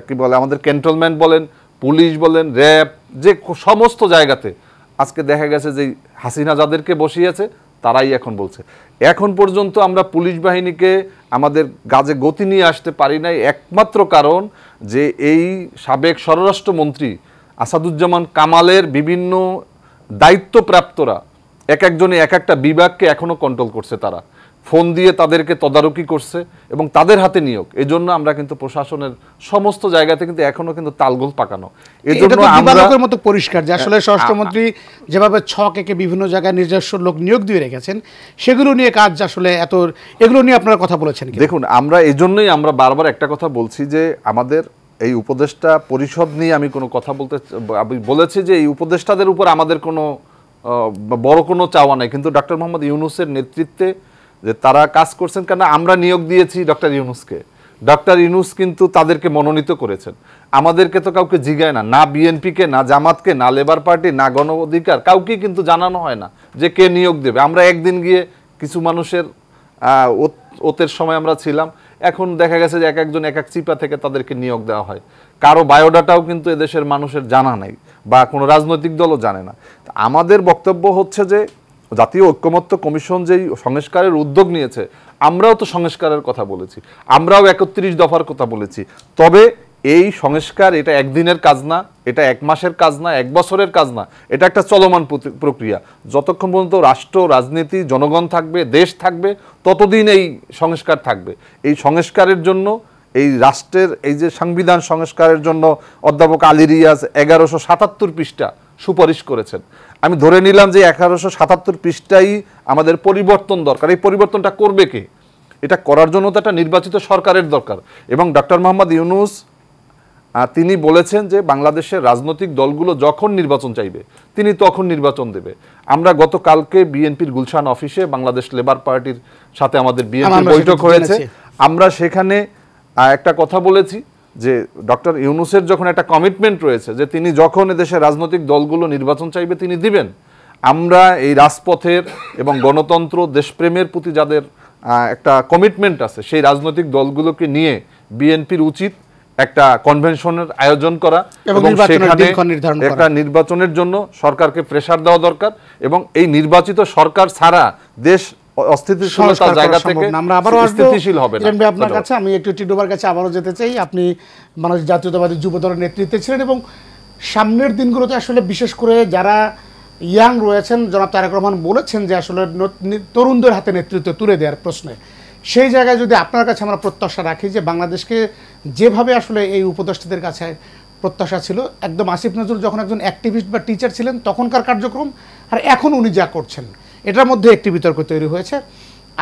Speaker 2: কি বলে আমাদের ক্যান্টনমেন্ট বলেন, পুলিশ বলেন, র্যাব, যে সমস্ত জায়গাতে আজকে দেখা গেছে যে হাসিনা যাদেরকে বসিয়েছে তারাই এখন বলছে। এখন পর্যন্ত আমরা পুলিশ বাহিনীকে আমাদের কাজে গতি নিয়ে আসতে পারি নাই, একমাত্র কারণ যে এই সাবেক স্বরাষ্ট্রমন্ত্রী আসাদুজ্জামান কামালের বিভিন্ন দায়িত্বপ্রাপ্তরা এক একজনে এক একটা বিভাগকে এখনো কন্ট্রোল করছে। ফোন দিয়ে তাদেরকে তদারকি করছে এবং তাদের হাতে নিয়োগ। এই জন্য আমরা কিন্তু প্রশাসনের সমস্ত জায়গাতে কিন্তু এখনো কিন্তু তালগোল পাকানো। এই জন্য
Speaker 1: আমরা মতো পরিষ্কার যে আসলে স্বরাষ্ট্রমন্ত্রী যেভাবে ছক একে বিভিন্ন জায়গায় নিজস্ব লোক নিয়োগ দিয়ে রেখেছেন, সেগুলো নিয়ে কাজ আসলে এগুলো নিয়ে আপনারা কথা বলেছেন।
Speaker 2: দেখুন, আমরা এই জন্যই আমরা বারবার একটা কথা বলছি যে আমাদের এই উপদেষ্টা পরিষদ নিয়ে আমি কোনো কথা আমি বলেছি যে এই উপদেষ্টাদের উপর আমাদের কোনো বড় কোনো চাওয়া নাই, কিন্তু ডক্টর মোহাম্মদ ইউনূসের নেতৃত্বে যে তারা কাজ করছেন, কেন আমরা নিয়োগ দিয়েছি ডক্টর ইউনূসকে। ডক্টর ইউনূস কিন্তু তাদেরকে মনোনীত করেছেন, আমাদেরকে তো কাউকে জিগায় না, না বিএনপিকে, না জামাতকে, না লেবার পার্টি, না গণ অধিকার, কাউকে কিন্তু জানানো হয় না যে কে নিয়োগ দেবে। আমরা একদিন গিয়ে কিছু মানুষের ওতের সময় আমরা ছিলাম, এখন দেখা গেছে যে এক একজন এক এক চিপা থেকে তাদেরকে নিয়োগ দেওয়া হয়। কারো বায়োডাটাও কিন্তু এদেশের মানুষের জানা নাই বা কোনো রাজনৈতিক দলও জানে না। আমাদের বক্তব্য হচ্ছে যে জাতীয় ঐক্যমত্য কমিশন যেই সংস্কারের উদ্যোগ নিয়েছে, আমরাও তো সংস্কারের কথা বলেছি, আমরাও ৩১ দফার কথা বলেছি। তবে এই সংস্কার এটা একদিনের কাজ না, এটা ১ মাসের কাজ না, ১ বছরের কাজ না, এটা একটা চলমান প্রক্রিয়া। যতক্ষণ পর্যন্ত রাষ্ট্র, রাজনীতি, জনগণ থাকবে, দেশ থাকবে, ততদিন এই সংস্কার থাকবে। এই সংস্কারের জন্য, এই রাষ্ট্রের এই যে সংবিধান সংস্কারের জন্য অধ্যাপক আলী রিয়াজ ১১৭৭ পৃষ্ঠা সুপারিশ করেছেন। আমি ধরে নিলাম যে ১১৭৭ পৃষ্ঠাই আমাদের পরিবর্তন দরকার। এই পরিবর্তনটা করবে কে? এটা করার জন্য তো একটা নির্বাচিত সরকারের দরকার। এবং ডক্টর মোহাম্মদ ইউনূস তিনি বলেছেন যে বাংলাদেশের রাজনৈতিক দলগুলো যখন নির্বাচন চাইবে তিনি তখন নির্বাচন দেবে। আমরা গতকালকে বিএনপির গুলশান অফিসে বাংলাদেশ লেবার পার্টির সাথে আমাদের বিএনপি বৈঠক হয়েছে। আমরা সেখানে একটা কথা বলেছি যে ডক্টর ইউনূসের যখন একটা কমিটমেন্ট রয়েছে যে তিনি যখন এদেশের রাজনৈতিক দলগুলো নির্বাচন চাইবে তিনি দিবেন। আমরা এই রাজপথের এবং গণতন্ত্র, দেশপ্রেমের প্রতি যাদের একটা কমিটমেন্ট আছে, সেই রাজনৈতিক দলগুলোকে নিয়ে বিএনপির উচিত একটা কনভেনশনের আয়োজন করা এবং সেখানে একটা নির্বাচনের জন্য সরকারকে প্রেসার দেওয়া দরকার। এবং এই নির্বাচিত সরকার ছাড়া দেশ অস্থিতিশীলতার জায়গা থেকে
Speaker 1: আমরা আবারও
Speaker 2: স্থিতিশীল হবে না।
Speaker 1: আপনার কাছে আমি একটু টিডোবার কাছে আবারও যেতে চাই। আপনি বাংলাদেশ জাতীয়তাবাদী যুব দলের নেতৃত্বে ছিলেন এবং সামনের দিনগুলোতে আসলে বিশেষ করে যারা ইয়াং রয়েছেন, জনাব তারেক রহমান বলেছেন যে আসলে তরুণদের হাতে নেতৃত্ব তুলে দেওয়ার প্রশ্নে, সেই জায়গায় যদি আপনার কাছে আমরা প্রত্যাশা রাখি যে বাংলাদেশকে যেভাবে আসলে এই উপদেষ্টাদের কাছে প্রত্যাশা ছিল, একদম আসিফ নজরুল যখন একজন অ্যাক্টিভিস্ট বা টিচার ছিলেন তখনকার কার্যক্রম আর এখন উনি যা করছেন, এটার মধ্যে একটি বিতর্ক তৈরি হয়েছে।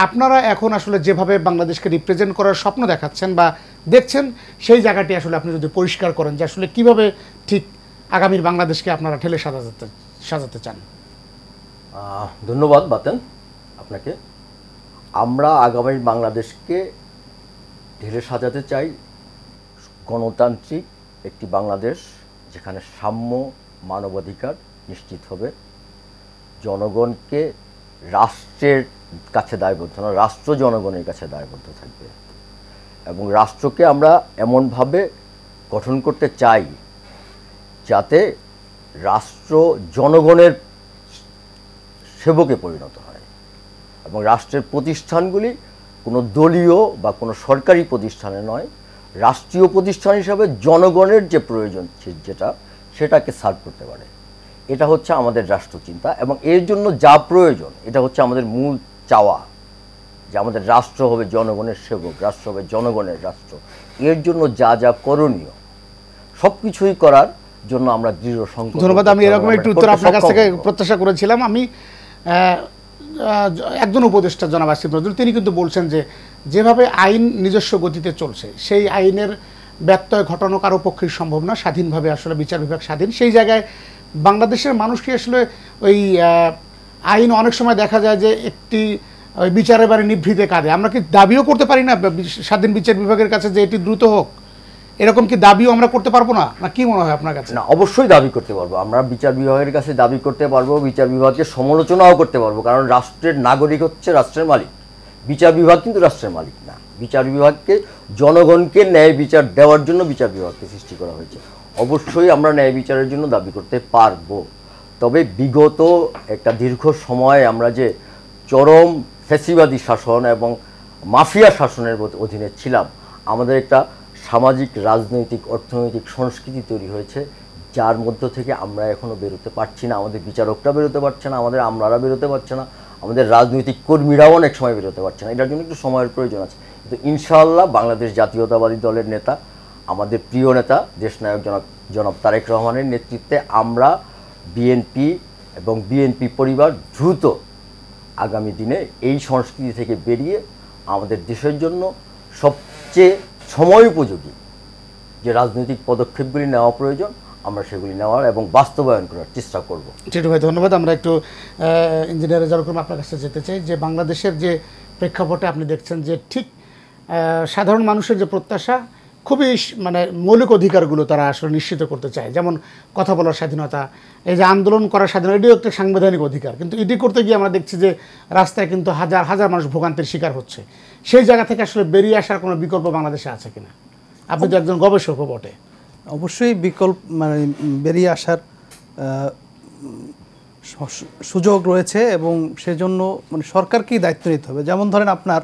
Speaker 1: আপনারা এখন আসলে যেভাবে বাংলাদেশকে রিপ্রেজেন্ট করার স্বপ্ন দেখাচ্ছেন বা দেখছেন, সেই জায়গাটি আসলে আপনি যদি পরিষ্কার করেন যে আসলে কীভাবে ঠিক আগামীর বাংলাদেশকে আপনারা ঠেলে সাজাতে চান।
Speaker 3: ধন্যবাদ বাতেন আপনাকে। আমরা আগামীর বাংলাদেশকে ঢেলে সাজাতে চাই গণতান্ত্রিক একটি বাংলাদেশ, যেখানে সাম্য, মানবাধিকার নিশ্চিত হবে, জনগণকে রাষ্ট্রের কাছে দায়বদ্ধ না, রাষ্ট্র জনগণের কাছে দায়বদ্ধ থাকবে। এবং রাষ্ট্রকে আমরা এমনভাবে গঠন করতে চাই যাতে রাষ্ট্র জনগণের সেবকে পরিণত হয় এবং রাষ্ট্রের প্রতিষ্ঠানগুলি কোনো দলীয় বা কোনো সরকারি প্রতিষ্ঠানে নয়, রাষ্ট্রীয় প্রতিষ্ঠান হিসাবে জনগণের যে প্রয়োজন সেটাকে সার্ভ করতে পারে। এটা হচ্ছে আমাদের রাষ্ট্রচিন্তা এবং এর জন্য যা প্রয়োজন এটা হচ্ছে আমাদের মূল চাওয়া, যে আমাদের রাষ্ট্র হবে জনগণের সেবক, রাষ্ট্র হবে জনগণের রাষ্ট্র। এর জন্য যা যা করণীয় সব কিছুই করার জন্য আমরা দৃঢ় সংকল্প।
Speaker 1: ধন্যবাদ। আমি এরকম একটু উত্তর আপনার কাছ থেকে প্রত্যাশা করেছিলাম। আমি একজন উপদেষ্টা জনাব আসিফ নজরুল তিনি কিন্তু বলছেন যে যেভাবে আইন নিজস্ব গতিতে চলছে, সেই আইনের ব্যত্যয় ঘটানো কারো পক্ষেই সম্ভব না, স্বাধীনভাবে আসলে বিচার বিভাগ স্বাধীন। সেই জায়গায় বাংলাদেশের মানুষকে আসলে ওই আইন অনেক সময় দেখা যায় যে একটি ওই বিচারের বারে নিভৃতে কাঁদে। আমরা কি দাবিও করতে পারি না স্বাধীন বিচার বিভাগের কাছে যে এটি দ্রুত হোক? এরকম কি দাবিও আমরা করতে পারবো না, না কি মনে হয় আপনার কাছে?
Speaker 3: না, অবশ্যই দাবি করতে পারবো। আমরা বিচার বিভাগের কাছে দাবি করতে পারবো, বিচার বিভাগকে সমালোচনাও করতে পারবো, কারণ রাষ্ট্রের নাগরিক হচ্ছে রাষ্ট্রের মালিক, বিচার বিভাগ কিন্তু রাষ্ট্রের মালিক না। বিচার বিভাগকে জনগণকে ন্যায় বিচার দেওয়ার জন্য বিচার বিভাগকে সৃষ্টি করা হয়েছে। অবশ্যই আমরা ন্যায় বিচারের জন্য দাবি করতে পারবো। তবে বিগত একটা দীর্ঘ সময় আমরা যে চরম ফ্যাসিবাদী শাসন এবং মাফিয়া শাসনের অধীনে ছিলাম, আমাদের একটা সামাজিক, রাজনৈতিক, অর্থনৈতিক সংস্কৃতি তৈরি হয়েছে, যার মধ্য থেকে আমরা এখনও বেরোতে পারছি না। আমাদের বিচারকরা বেরোতে পারছে না, আমাদের আমলারা বেরোতে পারছে না, আমাদের রাজনৈতিক কর্মীরাও অনেক সময় বেরোতে পারছে না, এটার জন্য একটু সময়ের প্রয়োজন আছে। কিন্তু ইনশাআল্লাহ বাংলাদেশ জাতীয়তাবাদী দলের নেতা, আমাদের প্রিয় নেতা দেশনায়ক জনাব তারেক রহমানের নেতৃত্বে আমরা বিএনপি এবং বিএনপি পরিবার দ্রুত আগামী দিনে এই সংস্কৃতি থেকে বেরিয়ে আমাদের দেশের জন্য সবচেয়ে সময় উপযোগী যে রাজনৈতিক পদক্ষেপগুলি নেওয়া প্রয়োজন আমরা সেগুলি নেওয়ার এবং বাস্তবায়ন করার চেষ্টা করব।
Speaker 1: টিটু ভাই ধন্যবাদ। আমরা একটু ইঞ্জিনিয়ার রেজাউল করিম আপনার কাছে যেতে চাই যে বাংলাদেশের যে প্রেক্ষাপটে আপনি দেখছেন যে ঠিক সাধারণ মানুষের যে প্রত্যাশা খুবই মানে মৌলিক অধিকারগুলো তারা আসলে নিশ্চিত করতে চায়, যেমন কথা বলার স্বাধীনতা, এই যে আন্দোলন করার স্বাধীনতা, এটিও একটা সাংবিধানিক অধিকার, কিন্তু এটি করতে গিয়ে আমরা দেখছি যে রাস্তায় কিন্তু হাজার হাজার মানুষ ভোগান্তির শিকার হচ্ছে। সেই জায়গা থেকে আসলে বেরিয়ে আসার কোনো বিকল্প বাংলাদেশে আছে কিনা? আপনি তো একজন গবেষকও বটে।
Speaker 4: অবশ্যই বিকল্প মানে বেরিয়ে আসার সুযোগ রয়েছে এবং সেজন্য মানে সরকারকেই দায়িত্ব নিতে হবে। যেমন ধরেন আপনার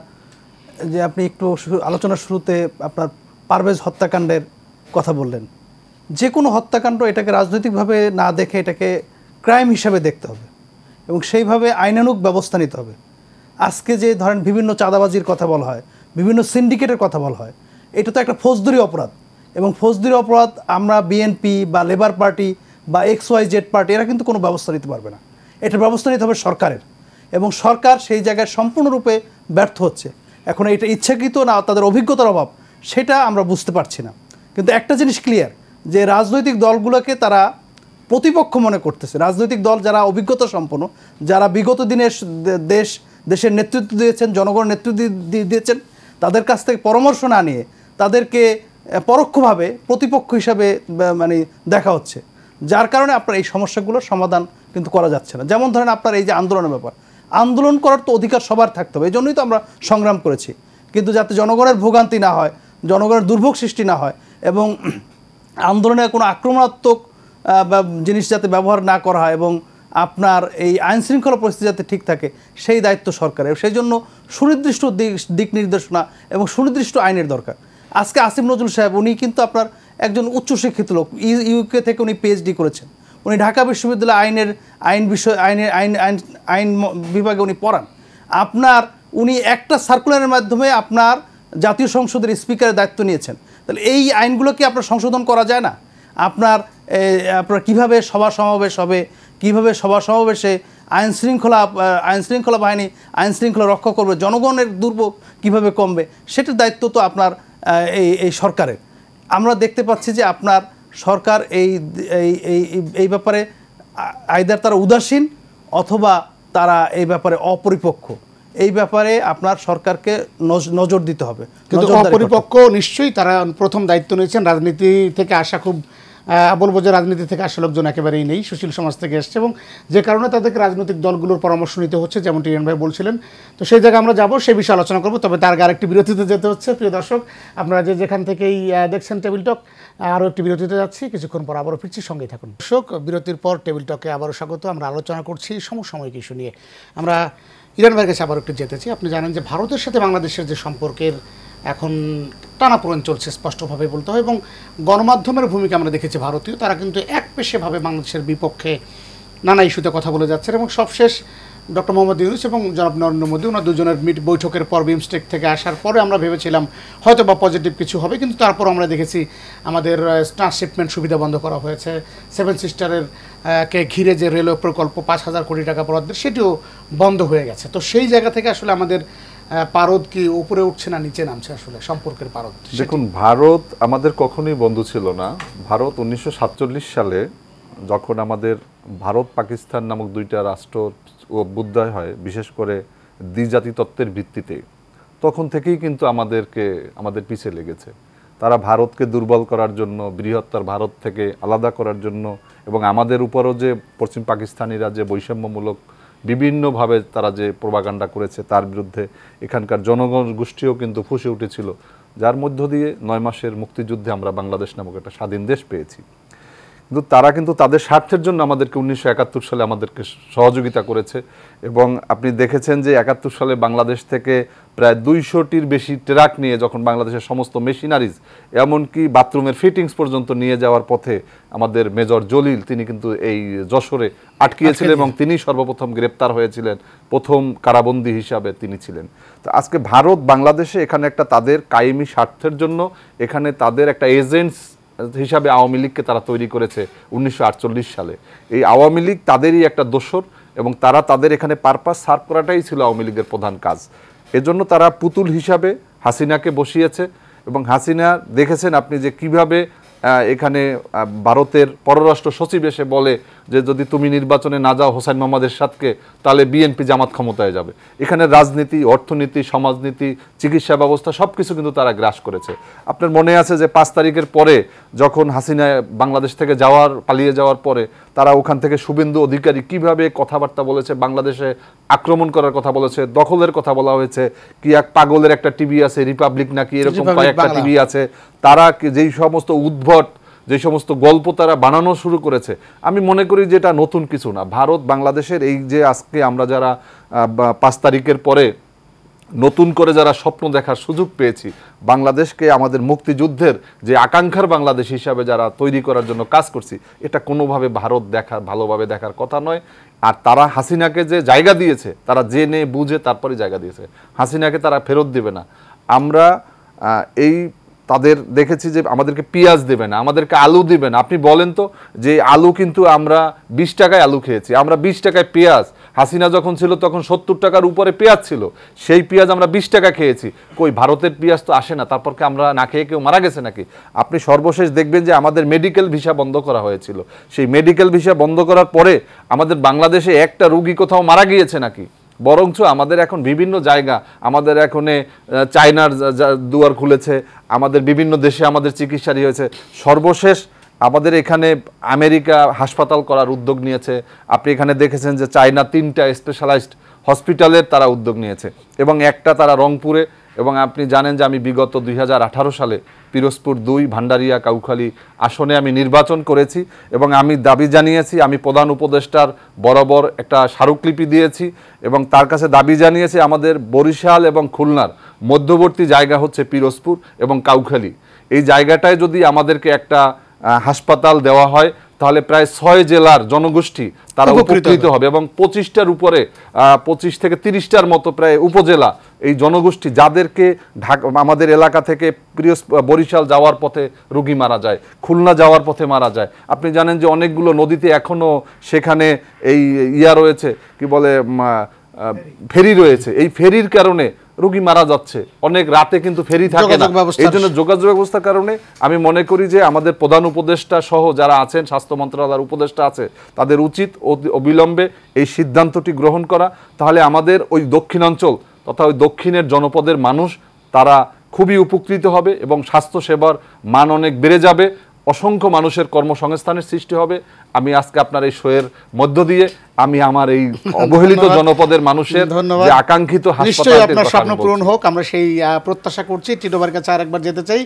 Speaker 4: যে আপনি একটু আলোচনার শুরুতে আপনার পারভেজ হত্যাকাণ্ডের কথা বললেন, যে কোনো হত্যাকাণ্ড এটাকে রাজনৈতিকভাবে না দেখে এটাকে ক্রাইম হিসাবে দেখতে হবে এবং সেইভাবে আইনানুগ ব্যবস্থা নিতে হবে। আজকে যে ধরেন বিভিন্ন চাঁদাবাজির কথা বলা হয়, বিভিন্ন সিন্ডিকেটের কথা বলা হয়, এটা তো একটা ফৌজদারি অপরাধ এবং ফৌজদারি অপরাধ আমরা বিএনপি বা লেবার পার্টি বা XYZ পার্টি এরা কিন্তু কোনো ব্যবস্থা নিতে পারবে না, এটার ব্যবস্থা নিতে হবে সরকারের এবং সরকার সেই জায়গায় সম্পূর্ণরূপে ব্যর্থ হচ্ছে। এখন এটা ইচ্ছাকৃত না তাদের অভিজ্ঞতার অভাব সেটা আমরা বুঝতে পারছি না, কিন্তু একটা জিনিস ক্লিয়ার যে রাজনৈতিক দলগুলোকে তারা প্রতিপক্ষ মনে করতেছে। রাজনৈতিক দল যারা অভিজ্ঞতা সম্পন্ন, যারা বিগত দিনের দেশের নেতৃত্ব দিয়েছেন, জনগণের নেতৃত্ব দিয়েছেন, তাদের কাছ থেকে পরামর্শ না নিয়ে তাদেরকে পরোক্ষভাবে প্রতিপক্ষ হিসাবে মানে দেখা হচ্ছে, যার কারণে আপনার এই সমস্যাগুলোর সমাধান কিন্তু করা যাচ্ছে না। যেমন ধরেন আপনার এই যে আন্দোলনের ব্যাপার, আন্দোলন করার তো অধিকার সবার থাকতে হবে, এই জন্যই তো আমরা সংগ্রাম করেছি, কিন্তু যাতে জনগণের ভোগান্তি না হয়, জনগণের দুর্ভোগ সৃষ্টি না হয় এবং আন্দোলনে কোনো আক্রমণাত্মক জিনিস যাতে ব্যবহার না করা হয় এবং আপনার এই আইনশৃঙ্খলা পরিস্থিতি যাতে ঠিক থাকে সেই দায়িত্ব সরকারের। সেই জন্য সুনির্দিষ্ট দিক নির্দেশনা এবং সুনির্দিষ্ট আইনের দরকার। আজকে আসিফ নজরুল সাহেব উনি কিন্তু আপনার একজন উচ্চশিক্ষিত লোক, ইউকে থেকে উনি PhD করেছেন, উনি ঢাকা বিশ্ববিদ্যালয়ে আইন বিভাগে উনি পড়ান। আপনার উনি একটা সার্কুলারের মাধ্যমে আপনার জাতীয় সংসদের স্পিকারের দায়িত্ব নিয়েছেন, তাহলে এই আইনগুলো কি আপনার সংশোধন করা যায় না? আপনার কীভাবে সভা সমাবেশ হবে, কীভাবে সভা সমাবেশে আইন শৃঙ্খলা বাহিনী আইন শৃঙ্খলা রক্ষা করবে, জনগণের দুর্ভোগ কীভাবে কমবে, সেটার দায়িত্ব তো আপনার এই সরকারের। আমরা দেখতে পাচ্ছি যে আপনার সরকার এই ব্যাপারে আইদার তারা উদাসীন অথবা তারা এই ব্যাপারে অপরিপক্ষ। এই ব্যাপারে আপনার সরকারকে নজর দিতে হবে।
Speaker 1: কিন্তু অপরিপক্ষ নিশ্চয়ই, তারা প্রথম দায়িত্ব নিয়েছেন। রাজনীতি থেকে আসা খুব বলবো যে রাজনীতি থেকে আসা লোকজন একেবারেই নেই, সুশীল সমাজ থেকে এসছে এবং যে কারণে তাদেরকে রাজনৈতিক দলগুলোর পরামর্শ নিতে হচ্ছে, যেমন টিএন ভাই বলছিলেন। তো সেই জায়গায় আমরা যাবো, সেই বিষয়ে আলোচনা করবো, তবে তার আগে আরেকটি বিরতিতে যেতে হচ্ছে। প্রিয় দর্শক, আপনারা যেখান থেকেই দেখছেন টেবিল টক, আরও একটি বিরতিতে যাচ্ছি, কিছুক্ষণ পর আবারও ফিরছি, সঙ্গেই থাকুন। দর্শক, বিরতির পর টেবিল টকে আবারও স্বাগত। আমরা আলোচনা করছি সমসাময়িক ইস্যু নিয়ে। আমরা ইরান ভাইয়ের কাছে আবার একটু যেতে চাই। আপনি জানেন যে ভারতের সাথে বাংলাদেশের যে সম্পর্কের এখন টানাপোড়েন চলছে স্পষ্টভাবে বলতে হয়, এবং গণমাধ্যমের ভূমিকা আমরা দেখেছি ভারতীয়, তারা কিন্তু একপেশেভাবে বাংলাদেশের বিপক্ষে নানা ইস্যুতে কথা বলে যাচ্ছেন। এবং সবশেষ ডক্টর মোহাম্মদ ইউনূস এবং জনাব নরেন্দ্র মোদী, ওনার দুজনের বৈঠকের পর বিমস্টেক থেকে আসার পরে আমরা ভেবেছিলাম হয়তো বা পজিটিভ কিছু হবে, কিন্তু তারপর আমরা দেখেছি আমাদের ট্রান্সশিপমেন্ট সুবিধা বন্ধ করা হয়েছে, সেভেন সিস্টারের কে ঘিরে যে রেলওয়ে প্রকল্প 5,000 কোটি টাকা বরাদ্দের সেটিও বন্ধ হয়ে গেছে। তো সেই জায়গা থেকে আসলে আমাদের পারদ কি উপরে উঠছে না নিচে নামছে আসলে সম্পর্কের পারদ?
Speaker 2: দেখুন, ভারত আমাদের কখনোই বন্ধু ছিল না। ভারত 1947 সালে যখন আমাদের ভারত পাকিস্তান নামক দুইটা রাষ্ট্র অভ্যুদয় হয়, বিশেষ করে দ্বিজাতি তত্ত্বের ভিত্তিতে, তখন থেকেই কিন্তু আমাদের পিছে লেগেছে। তারা ভারতকে দুর্বল করার জন্য, বৃহত্তর ভারত থেকে আলাদা করার জন্য, এবং আমাদের উপরও যে পশ্চিম পাকিস্তানিরা যে বৈষম্যমূলক বিভিন্নভাবে তারা যে প্রোপাগান্ডা করেছে তার বিরুদ্ধে এখানকার জনগণ গোষ্ঠীও কিন্তু ফুঁসে উঠেছিল, যার মধ্য দিয়ে 9 মাসের মুক্তিযুদ্ধে আমরা বাংলাদেশ নামক একটা স্বাধীন দেশ পেয়েছি। কিন্তু তারা কিন্তু তাদের স্বার্থের জন্য আমাদেরকে 1971 সালে আমাদেরকে সহযোগিতা করেছে। এবং আপনি দেখেছেন যে 71 সালে বাংলাদেশ থেকে প্রায় 200টির বেশি ট্রাক নিয়ে যখন বাংলাদেশের সমস্ত মেশিনারিজ এমনকি বাথরুমের ফিটিংস পর্যন্ত নিয়ে যাওয়ার পথে আমাদের মেজর জলিল তিনি কিন্তু এই যশোরে আটকিয়েছিলেন এবং তিনি সর্বপ্রথম গ্রেপ্তার হয়েছিলেন, প্রথম কারাবন্দী হিসাবে তিনি ছিলেন। তো আজকে ভারত বাংলাদেশে এখানে একটা তাদের কায়েমি স্বার্থের জন্য এখানে তাদের একটা এজেন্টস হিসাবে আওয়ামী লীগকে তারা তৈরি করেছে 1948 সালে। এই আওয়ামী লীগ তাদেরই একটা দোসর এবং তারা তাদের এখানে পারপাস সার্ভ করাটাই ছিল আওয়ামী লীগের প্রধান কাজ। এজন্য তারা পুতুল হিসাবে হাসিনাকে বসিয়েছে এবং হাসিনা দেখেছেন আপনি যে কিভাবে এখানে ভারতের পররাষ্ট্র সচিব এসে বলে যে যদি তুমি নির্বাচনে না যাও হোসেন মোহাম্মদ এরশাদকে তাহলে বিএনপি জামাত ক্ষমতায় যাবে। এখানে রাজনীতি, অর্থনীতি, সমাজনীতি, চিকিৎসা ব্যবস্থা সব কিছু কিন্তু তারা গ্রাস করেছে। আপনার মনে আছে যে 5 তারিখের পরে যখন হাসিনা বাংলাদেশ থেকে পালিয়ে যাওয়ার পরে তারা ওখান থেকে শুভেন্দু অধিকারী কিভাবে কথাবার্তা বলেছে, বাংলাদেশে আক্রমণ করার কথা বলেছে, দখলের কথা বলা হয়েছে, কি এক পাগলের একটা টিভি আছে রিপাবলিক নাকি এরকম কয়েকটা টিভি আছে, তারা যেই সমস্ত উদ্ভট যে সমস্ত গল্প তারা বানানো শুরু করেছে, আমি মনে করি যে এটা নতুন কিছু না। ভারত বাংলাদেশের এই যে আজকে আমরা যারা 5 তারিখের পরে নতুন করে যারা স্বপ্ন দেখার সুযোগ পেয়েছি, বাংলাদেশকে আমাদের মুক্তিযুদ্ধের যে আকাঙ্ক্ষার বাংলাদেশ হিসাবে যারা তৈরি করার জন্য কাজ করছি, এটা কোনোভাবে ভারত ভালোভাবে দেখার কথা নয়। আর তারা হাসিনাকে যে জায়গা দিয়েছে, তারা জেনে বুঝে তারপরে জায়গা দিয়েছে, হাসিনাকে তারা ফেরত দেবে না। আমরা তাদের দেখেছি যে আমাদেরকে পেঁয়াজ দেবে না, আমাদেরকে আলু দেবে না। আপনি বলেন তো যে আলু কিন্তু আমরা 20 টাকায় আলু খেয়েছি, আমরা 20 টাকায় পেঁয়াজ, হাসিনা যখন ছিল তখন 70 টাকার উপরে পেঁয়াজ ছিল, সেই পেঁয়াজ আমরা 20 টাকা খেয়েছি। কই ভারতের পেঁয়াজ তো আসে না, তারপর কি আমরা না খেয়ে কেউ মারা গেছে নাকি? আপনি সর্বশেষ দেখবেন যে আমাদের মেডিকেল ভিসা বন্ধ করা হয়েছিল, সেই মেডিকেল ভিসা বন্ধ করার পরে আমাদের বাংলাদেশে একটা রোগী কোথাও মারা গিয়েছে নাকি? বরঞ্চ আমাদের এখন বিভিন্ন জায়গা, আমাদের এখন চায়নার দুয়ার খুলেছে, আমাদের বিভিন্ন দেশে আমাদের চিকিৎসারই হয়েছে। সর্বশেষ আমাদের এখানে আমেরিকা হাসপাতাল করার উদ্যোগ নিয়েছে। আপনি এখানে দেখেছেন যে চায়না 3টা স্পেশালাইজড হসপিটালের তারা উদ্যোগ নিয়েছে এবং একটা তারা রংপুরে। এবং আপনি জানেন যে আমি বিগত 2018 সালে পিরোজপুর 2 ভান্ডারিয়া কাউখালী আসনে আমি নির্বাচন করেছি এবং আমি দাবি জানিয়েছি, আমি প্রধান উপদেষ্টার বরাবর একটা স্মারকলিপি দিয়েছি এবং তার কাছে দাবি জানিয়েছি আমাদের বরিশাল এবং খুলনার মধ্যবর্তী জায়গা হচ্ছে পিরোজপুর এবং কাউখালী। এই জায়গাটায় যদি আমাদেরকে একটা হাসপাতাল দেওয়া হয় তাহলে প্রায় 6 জেলার জনগোষ্ঠী তারা উপকৃত হবে এবং 25টার উপরে 25 থেকে 30টার মতো প্রায় উপজেলা এই জনগোষ্ঠী যাদেরকে আমাদের এলাকা থেকে বরিশাল যাওয়ার পথে রোগী মারা যায়, খুলনা যাওয়ার পথে মারা যায়। আপনি জানেন যে অনেকগুলো নদীতে এখনো সেখানে এই রয়েছে, কি বলে ফেরি রয়েছে, এই ফেরির কারণে রোগী মারা যাচ্ছে, অনেক রাতে কিন্তু ফেরি থাকে না। এই জন্য যোগাযোগ ব্যবস্থার কারণে আমি মনে করি যে আমাদের প্রধান উপদেষ্টা সহ যারা আছেন, স্বাস্থ্য মন্ত্রণালয়ের উপদেষ্টা আছে, তাদের উচিত অবিলম্বে এই সিদ্ধান্তটি গ্রহণ করা। তাহলে আমাদের ওই দক্ষিণাঞ্চল তথা ওই দক্ষিণের জনপদের মানুষ তারা খুবই উপকৃত হবে এবং স্বাস্থ্যসেবার মান অনেক বেড়ে যাবে, অসংখ্য মানুষের কর্মসংস্থানের সৃষ্টি হবে। আমি আজকে আপনার এই শোয়ের মধ্য দিয়ে আমি আমার এই অবহেলিত জনপদের মানুষের যে আকাঙ্ক্ষিত
Speaker 1: নিশ্চয়ই আপনার স্বপ্ন পূরণ হোক, আমরা সেই প্রত্যাশা করছি। টিটোবার কাছে আরেকবার যেতে চাই।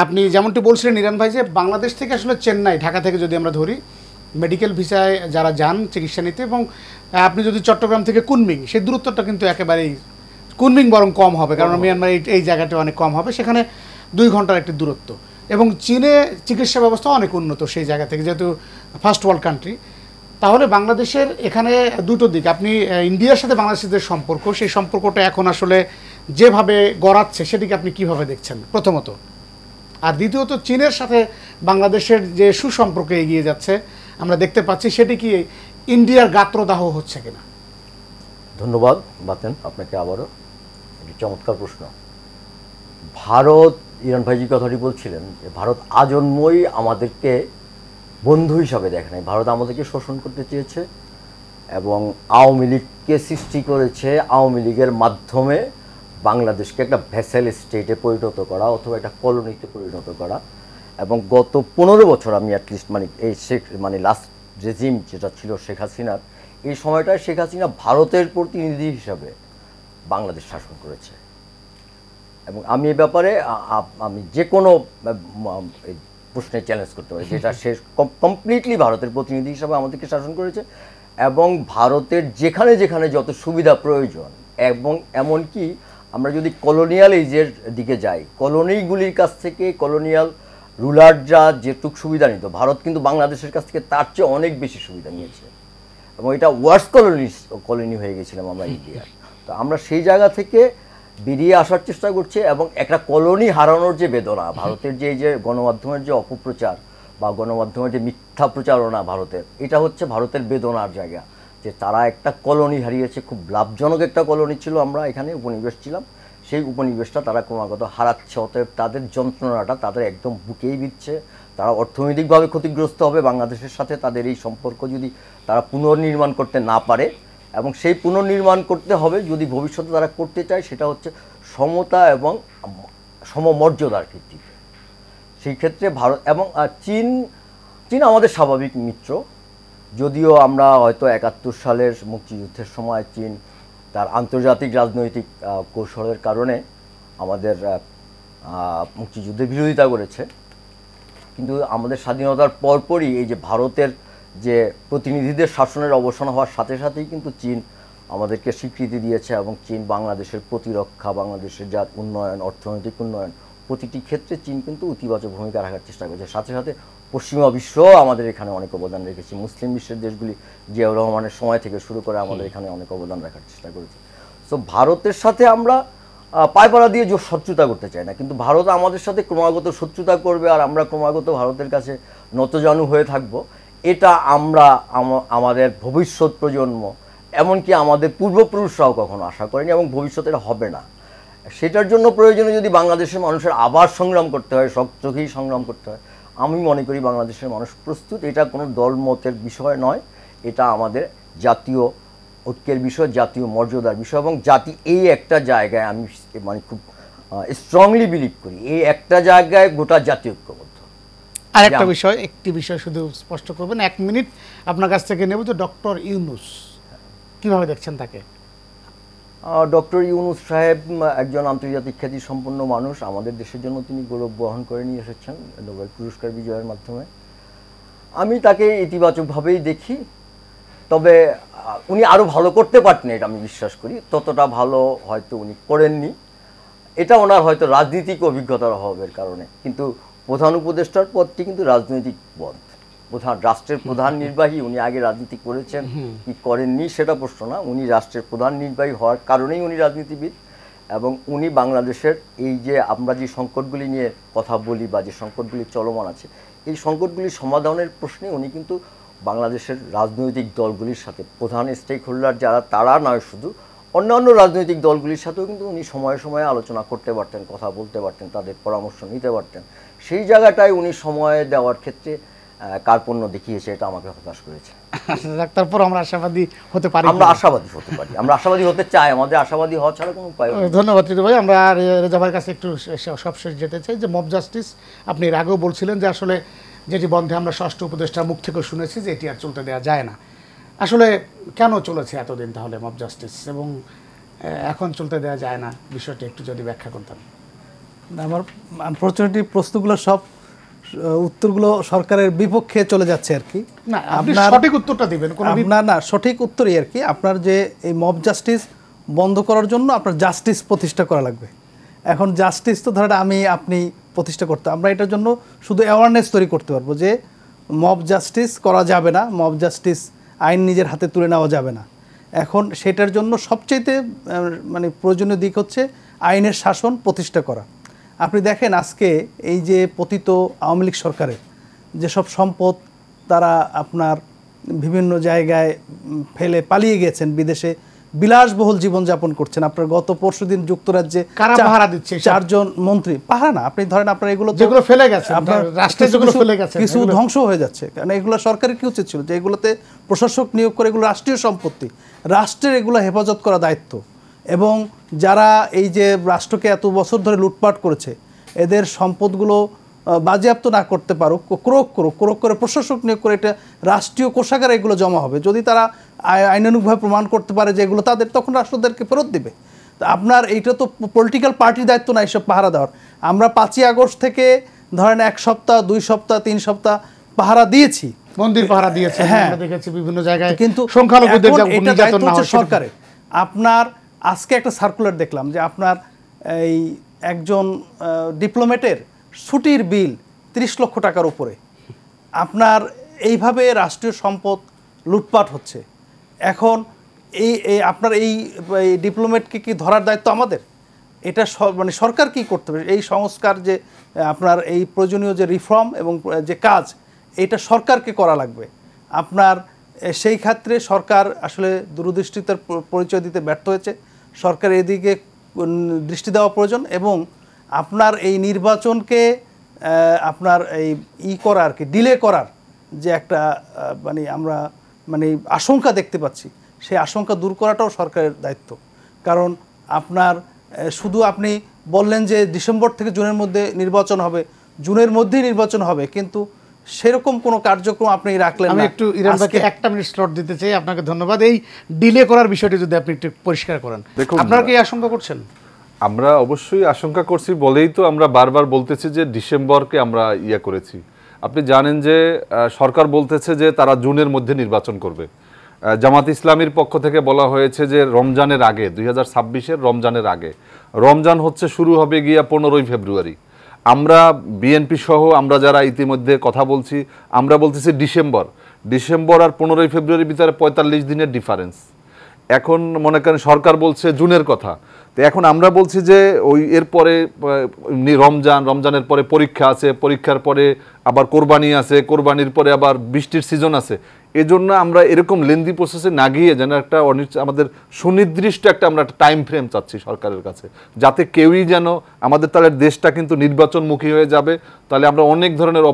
Speaker 1: আপনি যেমনটি বলছিলেন নিরান ভাই যে বাংলাদেশ থেকে আসলে চেন্নাই, ঢাকা থেকে যদি আমরা ধরি মেডিকেল ভিসায় যারা যান চিকিৎসা নিতে, এবং আপনি যদি চট্টগ্রাম থেকে কুনমিং, সেই দূরত্বটা কিন্তু একেবারেই কুনমিং বরং কম হবে, কারণ মিয়ানমার এই জায়গাটা অনেক কম হবে, সেখানে 2 ঘন্টার একটি দূরত্ব। এবং চীনে চিকিৎসা ব্যবস্থা অনেক উন্নত সেই জায়গা থেকে, যেহেতু ফার্স্ট ওয়ার্ল্ড কান্ট্রি। তাহলে বাংলাদেশের এখানে দুটো দিক, আপনি ইন্ডিয়ার সাথে বাংলাদেশের সম্পর্ক, সেই সম্পর্কটা এখন আসলে যেভাবে গড়াচ্ছে সেটিকে আপনি কিভাবে দেখছেন প্রথমত, আর দ্বিতীয়ত চীনের সাথে বাংলাদেশের যে সুসম্পর্ক এগিয়ে যাচ্ছে আমরা দেখতে পাচ্ছি, সেটি কি ইন্ডিয়ার গাত্রদাহ হচ্ছে কিনা?
Speaker 3: ধন্যবাদ বাতেন আপনাকে, আবারও একটি চমৎকার প্রশ্ন। ভারত, ইরান ভাইজি কথাটি বলছিলেন যে ভারত আজন্মই আমাদেরকে বন্ধু হিসাবে দেখে নাই, ভারত আমাদেরকে শোষণ করতে চেয়েছে এবং আওয়ামী লীগকে সৃষ্টি করেছে, আওয়ামী লীগের মাধ্যমে বাংলাদেশকে একটা ভ্যাসেল স্টেটে পরিণত করা অথবা একটা কলোনিতে পরিণত করা। এবং গত 15 বছর আমি অ্যাটলিস্ট এই লাস্ট রেজিম যেটা ছিল শেখ হাসিনার, এই সময়টায় শেখ হাসিনা ভারতের প্রতিনিধি হিসাবে বাংলাদেশ শাসন করেছে। এবং আমি এই ব্যাপারে আমি যে কোনো প্রশ্নে চ্যালেঞ্জ করতে পারি, যেটা সে কমপ্লিটলি ভারতের প্রতিনিধি হিসাবে আমাদেরকে শাসন করেছে এবং ভারতের যেখানে যেখানে যত সুবিধা প্রয়োজন, এবং এমনকি আমরা যদি কলোনিয়াল এজের দিকে যাই, কলোনিগুলির কাছ থেকে কলোনিয়াল রুলাররা যেটুক সুবিধা নিত, ভারত কিন্তু বাংলাদেশের কাছ থেকে তার চেয়ে অনেক বেশি সুবিধা নিয়েছে এবং এটা ওয়ার্স কলোনি হয়ে গেছিলাম আমরা ইন্ডিয়ার। তো আমরা সেই জায়গা থেকে বেরিয়ে আসার চেষ্টা করছি এবং একটা কলোনি হারানোর যে বেদনা, ভারতের যে এই যে গণমাধ্যমের যে অপপ্রচার বা গণমাধ্যমের যে মিথ্যা প্রচারণা ভারতের, এটা হচ্ছে ভারতের বেদনার জায়গা, যে তারা একটা কলোনি হারিয়েছে, খুব লাভজনক একটা কলোনি ছিল, আমরা এখানে উপনিবেশ ছিলাম, সেই উপনিবেশটা তারা ক্রমাগত হারাচ্ছে। অতএব তাদের যন্ত্রণাটা তাদের একদম বুকেই বিচ্ছে। তারা অর্থনৈতিকভাবে ক্ষতিগ্রস্ত হবে বাংলাদেশের সাথে, তাদের এই সম্পর্ক যদি তারা পুনর্নির্মাণ করতে না পারে, এবং সেই পুনর্নির্মাণ করতে হবে যদি ভবিষ্যতে তারা করতে চায়, সেটা হচ্ছে সমতা এবং সমমর্যাদার ভিত্তিতে। সেই ক্ষেত্রে ভারত এবং চীন আমাদের স্বাভাবিক মিত্র, যদিও আমরা হয়তো ৭১ সালের মুক্তিযুদ্ধের সময় চীন তার আন্তর্জাতিক রাজনৈতিক কৌশলের কারণে আমাদের মুক্তিযুদ্ধের বিরোধিতা করেছে, কিন্তু আমাদের স্বাধীনতার পরপরই এই যে ভারতের যে প্রতিনিধিদের শাসনের অবসান হওয়ার সাথে সাথেই কিন্তু চীন আমাদেরকে স্বীকৃতি দিয়েছে এবং চীন বাংলাদেশের প্রতিরক্ষা, বাংলাদেশের যার উন্নয়ন, অর্থনৈতিক উন্নয়ন, প্রতিটি ক্ষেত্রে চীন কিন্তু ইতিবাচক ভূমিকা রাখার চেষ্টা করেছে। সাথে সাথে পশ্চিমা বিশ্ব আমাদের এখানে অনেক অবদান রেখেছে, মুসলিম বিশ্বের দেশগুলি জিয়াউর রহমানের সময় থেকে শুরু করে আমাদের এখানে অনেক অবদান রাখার চেষ্টা করেছে। সো ভারতের সাথে আমরা পায়পাড়া দিয়ে শত্রুতা করতে চাই না, কিন্তু ভারত আমাদের সাথে ক্রমাগত শত্রুতা করবে আর আমরা ক্রমাগত ভারতের কাছে নতজানু হয়ে থাকব, এটা আমরা আমাদের ভবিষ্যৎ প্রজন্ম, এমনকি আমাদের পূর্বপুরুষরাও কখনো আশা করেনি এবং ভবিষ্যতে এটা হবে না। সেটার জন্য প্রয়োজনে যদি বাংলাদেশের মানুষের আবার সংগ্রাম করতে হয়, শক্তকেই সংগ্রাম করতে হয়, আমি মনে করি বাংলাদেশের মানুষ প্রস্তুত। এটা কোনো দলমতের বিষয় নয়, এটা আমাদের জাতীয় ঐক্যের বিষয়, জাতীয় মর্যাদার বিষয়, এবং জাতি এই একটা জায়গায় আমি মানে খুব স্ট্রংলি বিলিভ করি, এই একটা জায়গায় গোটা জাতীয় ঐক্যবদ্ধ।
Speaker 1: আর একটা বিষয়, একটি বিষয় শুধু স্পষ্ট করবেন, 1 মিনিট আপনার কাছ থেকে নেব, যে ডক্টর ইউনূস কীভাবে দেখছেন তাকে?
Speaker 3: ডক্টর ইউনূস সাহেব একজন আন্তর্জাতিক খ্যাতি সম্পন্ন মানুষ, আমাদের দেশের জন্য তিনি গৌরব বহন করে নিয়ে এসেছেন নোবেল পুরস্কার বিজয়ের মাধ্যমে। আমি তাকে ইতিবাচকভাবেই দেখি, তবে উনি আরও ভালো করতে পারতেন, এটা আমি বিশ্বাস করি। ততটা ভালো হয়তো উনি করেননি, এটা ওনার হয়তো রাজনীতিক অভিজ্ঞতার অভাবের কারণে। কিন্তু প্রধান উপদেষ্টার পদটি কিন্তু রাজনৈতিক পদ, রাষ্ট্রের প্রধান নির্বাহী, উনি আগে রাজনীতি করেছেন কি করেননি সেটা প্রশ্ন না, উনি রাষ্ট্রের প্রধান নির্বাহী হওয়ার কারণেই উনি রাজনীতিবিদ, এবং উনি বাংলাদেশের এই যে আমরা যে সংকটগুলি নিয়ে কথা বলি বা যে সংকটগুলি চলমান আছে, এই সংকটগুলি সমাধানের প্রশ্নে উনি কিন্তু বাংলাদেশের রাজনৈতিক দলগুলির সাথে, প্রধান স্টেক হোল্ডার যারা, তারা নয় শুধু, অন্যান্য রাজনৈতিক দলগুলির সাথেও কিন্তু উনি সময়ে সময়ে আলোচনা করতে পারতেন, কথা বলতে পারতেন, তাদের পরামর্শ নিতে পারতেন। সেই জায়গাটায় উনি সময় দেওয়ার ক্ষেত্রে কার্পণ্য দেখিয়েছে, এটা আমাকে হতাশ করেছে।
Speaker 1: তারপর আমরা আশাবাদী হতে পারি,
Speaker 3: আমরা আশাবাদী হতে পারি, আমরা আশাবাদী হতে চাই, আমাদের আশাবাদী হওয়া ছাড়া কোনো উপায় নেই।
Speaker 1: ধন্যবাদ ঋতু ভাই। আমরা রেজা ভাইয়ের কাছে একটু সবশেষ যেতে চাই, যে মব জাস্টিস আপনি এর আগেও বলছিলেন যে আসলে যেটি বন্ধে আমরা ষষ্ঠ উপদেষ্টার মুখ থেকে শুনেছি যে এটি আর চলতে দেওয়া যায় না। আসলে কেন চলেছে এতদিন তাহলে মব জাস্টিস, এবং এখন চলতে দেওয়া যায় না, বিষয়টি একটু যদি ব্যাখ্যা করতেন।
Speaker 4: আমার আনফর্চুনেটলি প্রশ্নগুলো সব উত্তরগুলো সরকারের বিপক্ষে চলে যাচ্ছে আর কি।
Speaker 1: না, আপনি সঠিক উত্তরটা দিবেন।
Speaker 4: না, সঠিক উত্তরই আর কি, আপনার যে এই মব জাস্টিস বন্ধ করার জন্য আপনার জাস্টিস প্রতিষ্ঠা করা লাগবে। এখন জাস্টিস তো ধরেন আপনি প্রতিষ্ঠা করতে, আমরা এটার জন্য শুধু অ্যাওয়ারনেস তৈরি করতে পারবো যে মব জাস্টিস করা যাবে না, মব জাস্টিস আইন নিজের হাতে তুলে নেওয়া যাবে না। এখন সেটার জন্য সবচাইতে মানে প্রয়োজনীয় দিক হচ্ছে আইনের শাসন প্রতিষ্ঠা করা। আপনি দেখেন আজকে এই যে পতিত আওয়ামী লীগ সরকারের যেসব সম্পদ তারা আপনার বিভিন্ন জায়গায় ফেলে পালিয়ে গেছেন, বিদেশে বিলাসবহুল জীবনযাপন করছেন। আপনার গত পরশুদিন যুক্তরাজ্যে
Speaker 1: কারা পাহারা দিচ্ছে?
Speaker 4: 4 জন মন্ত্রী পাহারা না, আপনি ধরেন আপনার এগুলো
Speaker 1: যেগুলো ফেলে গেছে, আপনার রাষ্ট্রে যেগুলো ফেলে গেছে,
Speaker 4: কিছু ধ্বংস হয়ে যাচ্ছে। কারণ এগুলো সরকারের কি উচিত ছিল যে এগুলোতে প্রশাসক নিয়োগ করে, এগুলো রাষ্ট্রীয় সম্পত্তি, রাষ্ট্রের এগুলো হেফাজত করা দায়িত্ব। এবং যারা এই যে রাষ্ট্রকে এত বছর ধরে লুটপাট করেছে, এদের সম্পদগুলো বাজেয়াপ্ত না করতে পারুক, ক্রোক করে প্রশাসক নিয়োগ করে এটা রাষ্ট্রীয় কোষাগারে এগুলো জমা হবে। যদি তারা আইনানুগভাবে প্রমাণ করতে পারে যে এগুলো তাদের, তখন রাষ্ট্রদেরকে ফেরত দিবে। তো আপনার এইটা তো পলিটিক্যাল পার্টির দায়িত্ব না এইসব পাহারা দেওয়ার। আমরা 5ই আগস্ট থেকে ধরেন 1 সপ্তাহ 2 সপ্তাহ 3 সপ্তাহ পাহারা দিয়েছি,
Speaker 1: মন্দির পাহারা দিয়েছে,
Speaker 4: হ্যাঁ।
Speaker 1: আমরা দেখেছি বিভিন্ন জায়গায়,
Speaker 4: কিন্তু
Speaker 1: সংখ্যালঘুদের
Speaker 4: এখন
Speaker 1: যা
Speaker 4: এটা
Speaker 1: নির্যাতন
Speaker 4: দায়িত্ব
Speaker 1: না
Speaker 4: হচ্ছে
Speaker 1: হয় সেটা-
Speaker 4: সরকারের। আপনার আজকে একটা সার্কুলার দেখলাম যে আপনার এই একজন ডিপ্লোমেটের ছুটির বিল 30 লক্ষ টাকার উপরে। আপনার এইভাবে রাষ্ট্রীয় সম্পদ লুটপাট হচ্ছে। এখন এই আপনার এই ডিপ্লোমেটকে কি ধরার দায়িত্ব আমাদের? এটা মানে সরকার কি করতে হবে? এই সংস্কার যে আপনার এই প্রয়োজনীয় যে রিফর্ম এবং যে কাজ, এটা সরকারকে করা লাগবে। আপনার সেই ক্ষেত্রে সরকার আসলে দূরদৃষ্টিতার পরিচয় দিতে ব্যর্থ হয়েছে। সরকার এদিকে দৃষ্টি দেওয়া প্রয়োজন এবং আপনার এই নির্বাচনকে আপনার এই করা আর কি ডিলে করার যে একটা মানে আমরা মানে আশঙ্কা দেখতে পাচ্ছি, সেই আশঙ্কা দূর করাটাও সরকারের দায়িত্ব। কারণ আপনার শুধু আপনি বললেন যে ডিসেম্বর থেকে জুনের মধ্যে নির্বাচন হবে, জুনের মধ্যেই নির্বাচন হবে, কিন্তু সেরকম কোনো কার্যক্রম আপনি রাখলেন না।
Speaker 1: আমি একটু ইরান ভাইকে 1 মিনিট স্লট দিতে চাই, আপনাকে ধন্যবাদ। এই ডিলে করার বিষয়টি যদি আপনি একটু পরিষ্কার করেন,
Speaker 2: দেখুন,
Speaker 1: আপনারা কি আশঙ্কা করছেন?
Speaker 2: আমরা অবশ্যই আশঙ্কা করছি বলেই তো আমরা বারবার বলতেছি যে ডিসেম্বরকে আমরা করেছি। আপনি জানেন যে সরকার বলতেছে যে তারা জুনের মধ্যে নির্বাচন করবে। জামাত ইসলামীর পক্ষ থেকে বলা হয়েছে যে রমজানের আগে, 2026-এর রমজানের আগে। রমজান হচ্ছে শুরু হবে গিয়া 15ই ফেব্রুয়ারি। আমরা বিএনপি সহ আমরা যারা ইতিমধ্যে কথা বলছি, আমরা বলতেছি ডিসেম্বর আর 15ই ফেব্রুয়ারির ভিতরে 45 দিনের ডিফারেন্স। এখন মনে করেন সরকার বলছে জুনের কথা, তো এখন আমরা বলছি যে ওই এরপরে রমজানের পরে পরীক্ষা আছে, পরীক্ষার পরে আবার কোরবানি আছে, কোরবানির পরে আবার বৃষ্টির সিজন আছে। এজন্য আমরা এরকম লেন্দি প্রসেসে না গিয়ে যেন একটা আমাদের সুনির্দিষ্ট একটা আমরা একটা টাইম ফ্রেম চাচ্ছি সরকারের কাছে, যাতে কেউই যেন আমাদের তাহলে দেশটা কিন্তু নির্বাচনমুখী হয়ে যাবে, তাহলে আমরা অনেক ধরনের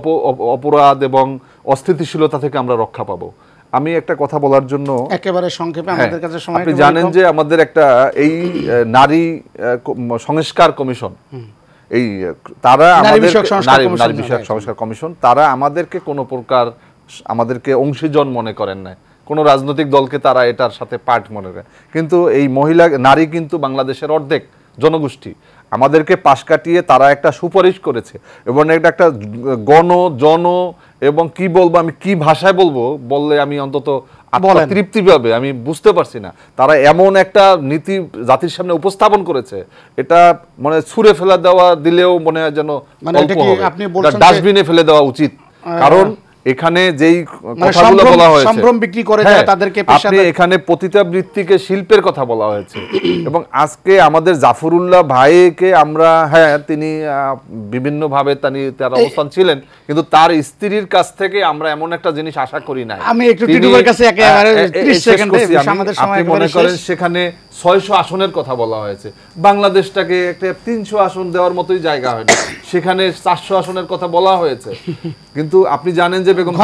Speaker 2: অপরাধ এবং অস্থিতিশীলতা থেকে আমরা রক্ষা পাবো। আমি একটা কথা বলার জন্য
Speaker 1: একেবারে সংক্ষেপে, আমাদের কাছে সময়
Speaker 2: আপনি জানেন যে আমাদের একটা এই নারী সংস্কার কমিশন, এই তারা আমাদের নারী বিষয়ক সংস্কার কমিশন, তারা আমাদেরকে কোনো প্রকার আমাদেরকে অংশীজন মনে করেন না, কোনো রাজনৈতিক দলকে তারা এটার সাথে পার্ট মনে করেন। কিন্তু এই নারী কিন্তু বাংলাদেশের অর্ধেক জনগোষ্ঠী। আমাদেরকে পাশ কাটিয়ে তারা একটা সুপারিশ করেছে এবং এটা একটা জন এবং কি বলবো, আমি কি ভাষায় বললে আমি অন্তত তৃপ্তি পাবে আমি বুঝতে পারছি না। তারা এমন একটা নীতি জাতির সামনে উপস্থাপন করেছে, এটা মানে ছুঁড়ে ফেলে দেওয়া দিলেও মনে হয় যেন ডাস্টবিনে ফেলে দেওয়া উচিত। কারণ এখানে যেই কথাগুলো বলা হয়েছে,
Speaker 1: সম্ভ্রম বিক্রি করে তাদেরকে
Speaker 2: আপনি এখানে পতিতাবৃত্তিকে শিল্পের কথা বলা হয়েছে। এবং আজকে আমাদের জাফরুল্লাহ ভাইকে আমরা, হ্যাঁ তিনি বিভিন্নভাবে তার অবস্থান ছিলেন, কিন্তু তার স্ত্রীর কাছ থেকে আমরা এমন একটা জিনিস আশা করি না।
Speaker 1: আমি একটু টিটুর কাছে একেবারে 30 সেকেন্ডে আমাদের সময়
Speaker 2: আপনি মনে করেন সেখানে 600 আসনের কথা বলা হয়েছে, বাংলাদেশটাকে একটা 300 আসন দেওয়ার মতোই জায়গা হয় না, সেখানে 400 আসনের কথা বলা হয়েছে। কিন্তু আপনি জানেন যে বেগম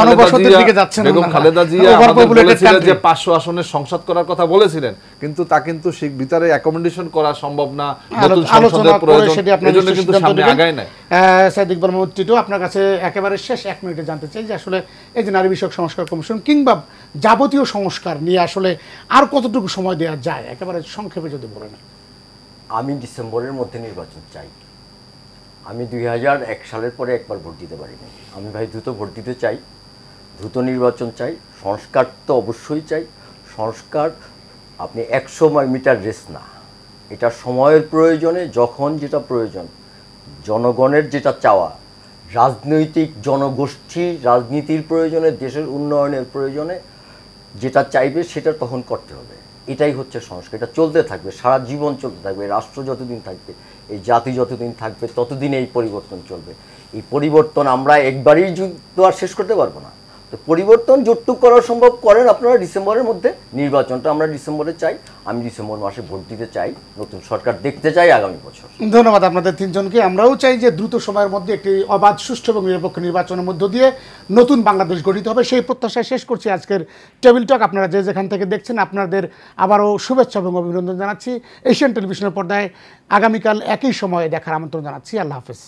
Speaker 2: খালেদা জিয়া আমাদের বলেছিলেন যে 500 আসনের সংসদ করার কথা বলেছিলেন, কিন্তু তা কিন্তু সেই ভিতরে অ্যাকোমোডেশন করা সম্ভব না, নতুন সংসদের প্রয়োজন, এজন্য কিন্তু সামনে আগায় না।
Speaker 1: সাইদ ইকবাল মাহমুদ টিটু, আপনার কাছে একেবারে শেষ 1 মিনিটে জানতে চাই যে আসলে এই যে নারী বিষয়ক সংস্কার কমিশন কিংবা যাবতীয় সংস্কার নিয়ে আসলে আর কতটুকু সময় দেওয়া যায়, একেবারে সংক্ষেপে যদি বলেন।
Speaker 3: আমি ডিসেম্বরের মধ্যে নির্বাচন চাই। আমি 2001 সালের পরে একবার ভোট দিতে পারিনি। আমি ভাই দ্রুত ভোট দিতে চাই, দ্রুত নির্বাচন চাই, সংস্কার তো অবশ্যই চাই। সংস্কার আপনি 100 মিটার রেস না, এটা সময়ের প্রয়োজনে যখন যেটা প্রয়োজন, জনগণের যেটা চাওয়া, রাজনৈতিক জনগোষ্ঠীর রাজনীতির প্রয়োজনে, দেশের উন্নয়নের প্রয়োজনে যেটা চাইবে সেটা তখন করতে হবে। এটাই হচ্ছে সংস্কার। এটা চলতে থাকবে, সারা জীবন চলতে থাকবে। রাষ্ট্র যতদিন থাকবে, এই জাতি যতদিন থাকবে, ততদিন এই পরিবর্তন চলবে। এই পরিবর্তন আমরা একবারই তো আর শেষ করতে পারবো না। তো পরিবর্তন যতটুকু করা সম্ভব করেন আপনারা ডিসেম্বরের মধ্যে। নির্বাচনটা আমরা ডিসেম্বরে চাই, আমি ডিসেম্বর মাসে ভোট দিতে চাই, নতুন সরকার দেখতে চাই আগামী বছর।
Speaker 1: ধন্যবাদ আপনাদের 3 জনকে। আমরাও চাই যে দ্রুত সময়ের মধ্যে একটি অবাধ, সুষ্ঠু এবং নিরপেক্ষ নির্বাচনের মধ্য দিয়ে নতুন বাংলাদেশ গঠিত হবে, সেই প্রত্যাশায় শেষ করছি আজকের টেবিল টক। আপনারা যে যেখান থেকে দেখছেন আপনাদের আবারও শুভেচ্ছা এবং অভিনন্দন জানাচ্ছি। এশিয়ান টেলিভিশনের পর্দায় আগামীকাল একই সময়ে দেখার আমন্ত্রণ জানাচ্ছি। আল্লাহ হাফেজ।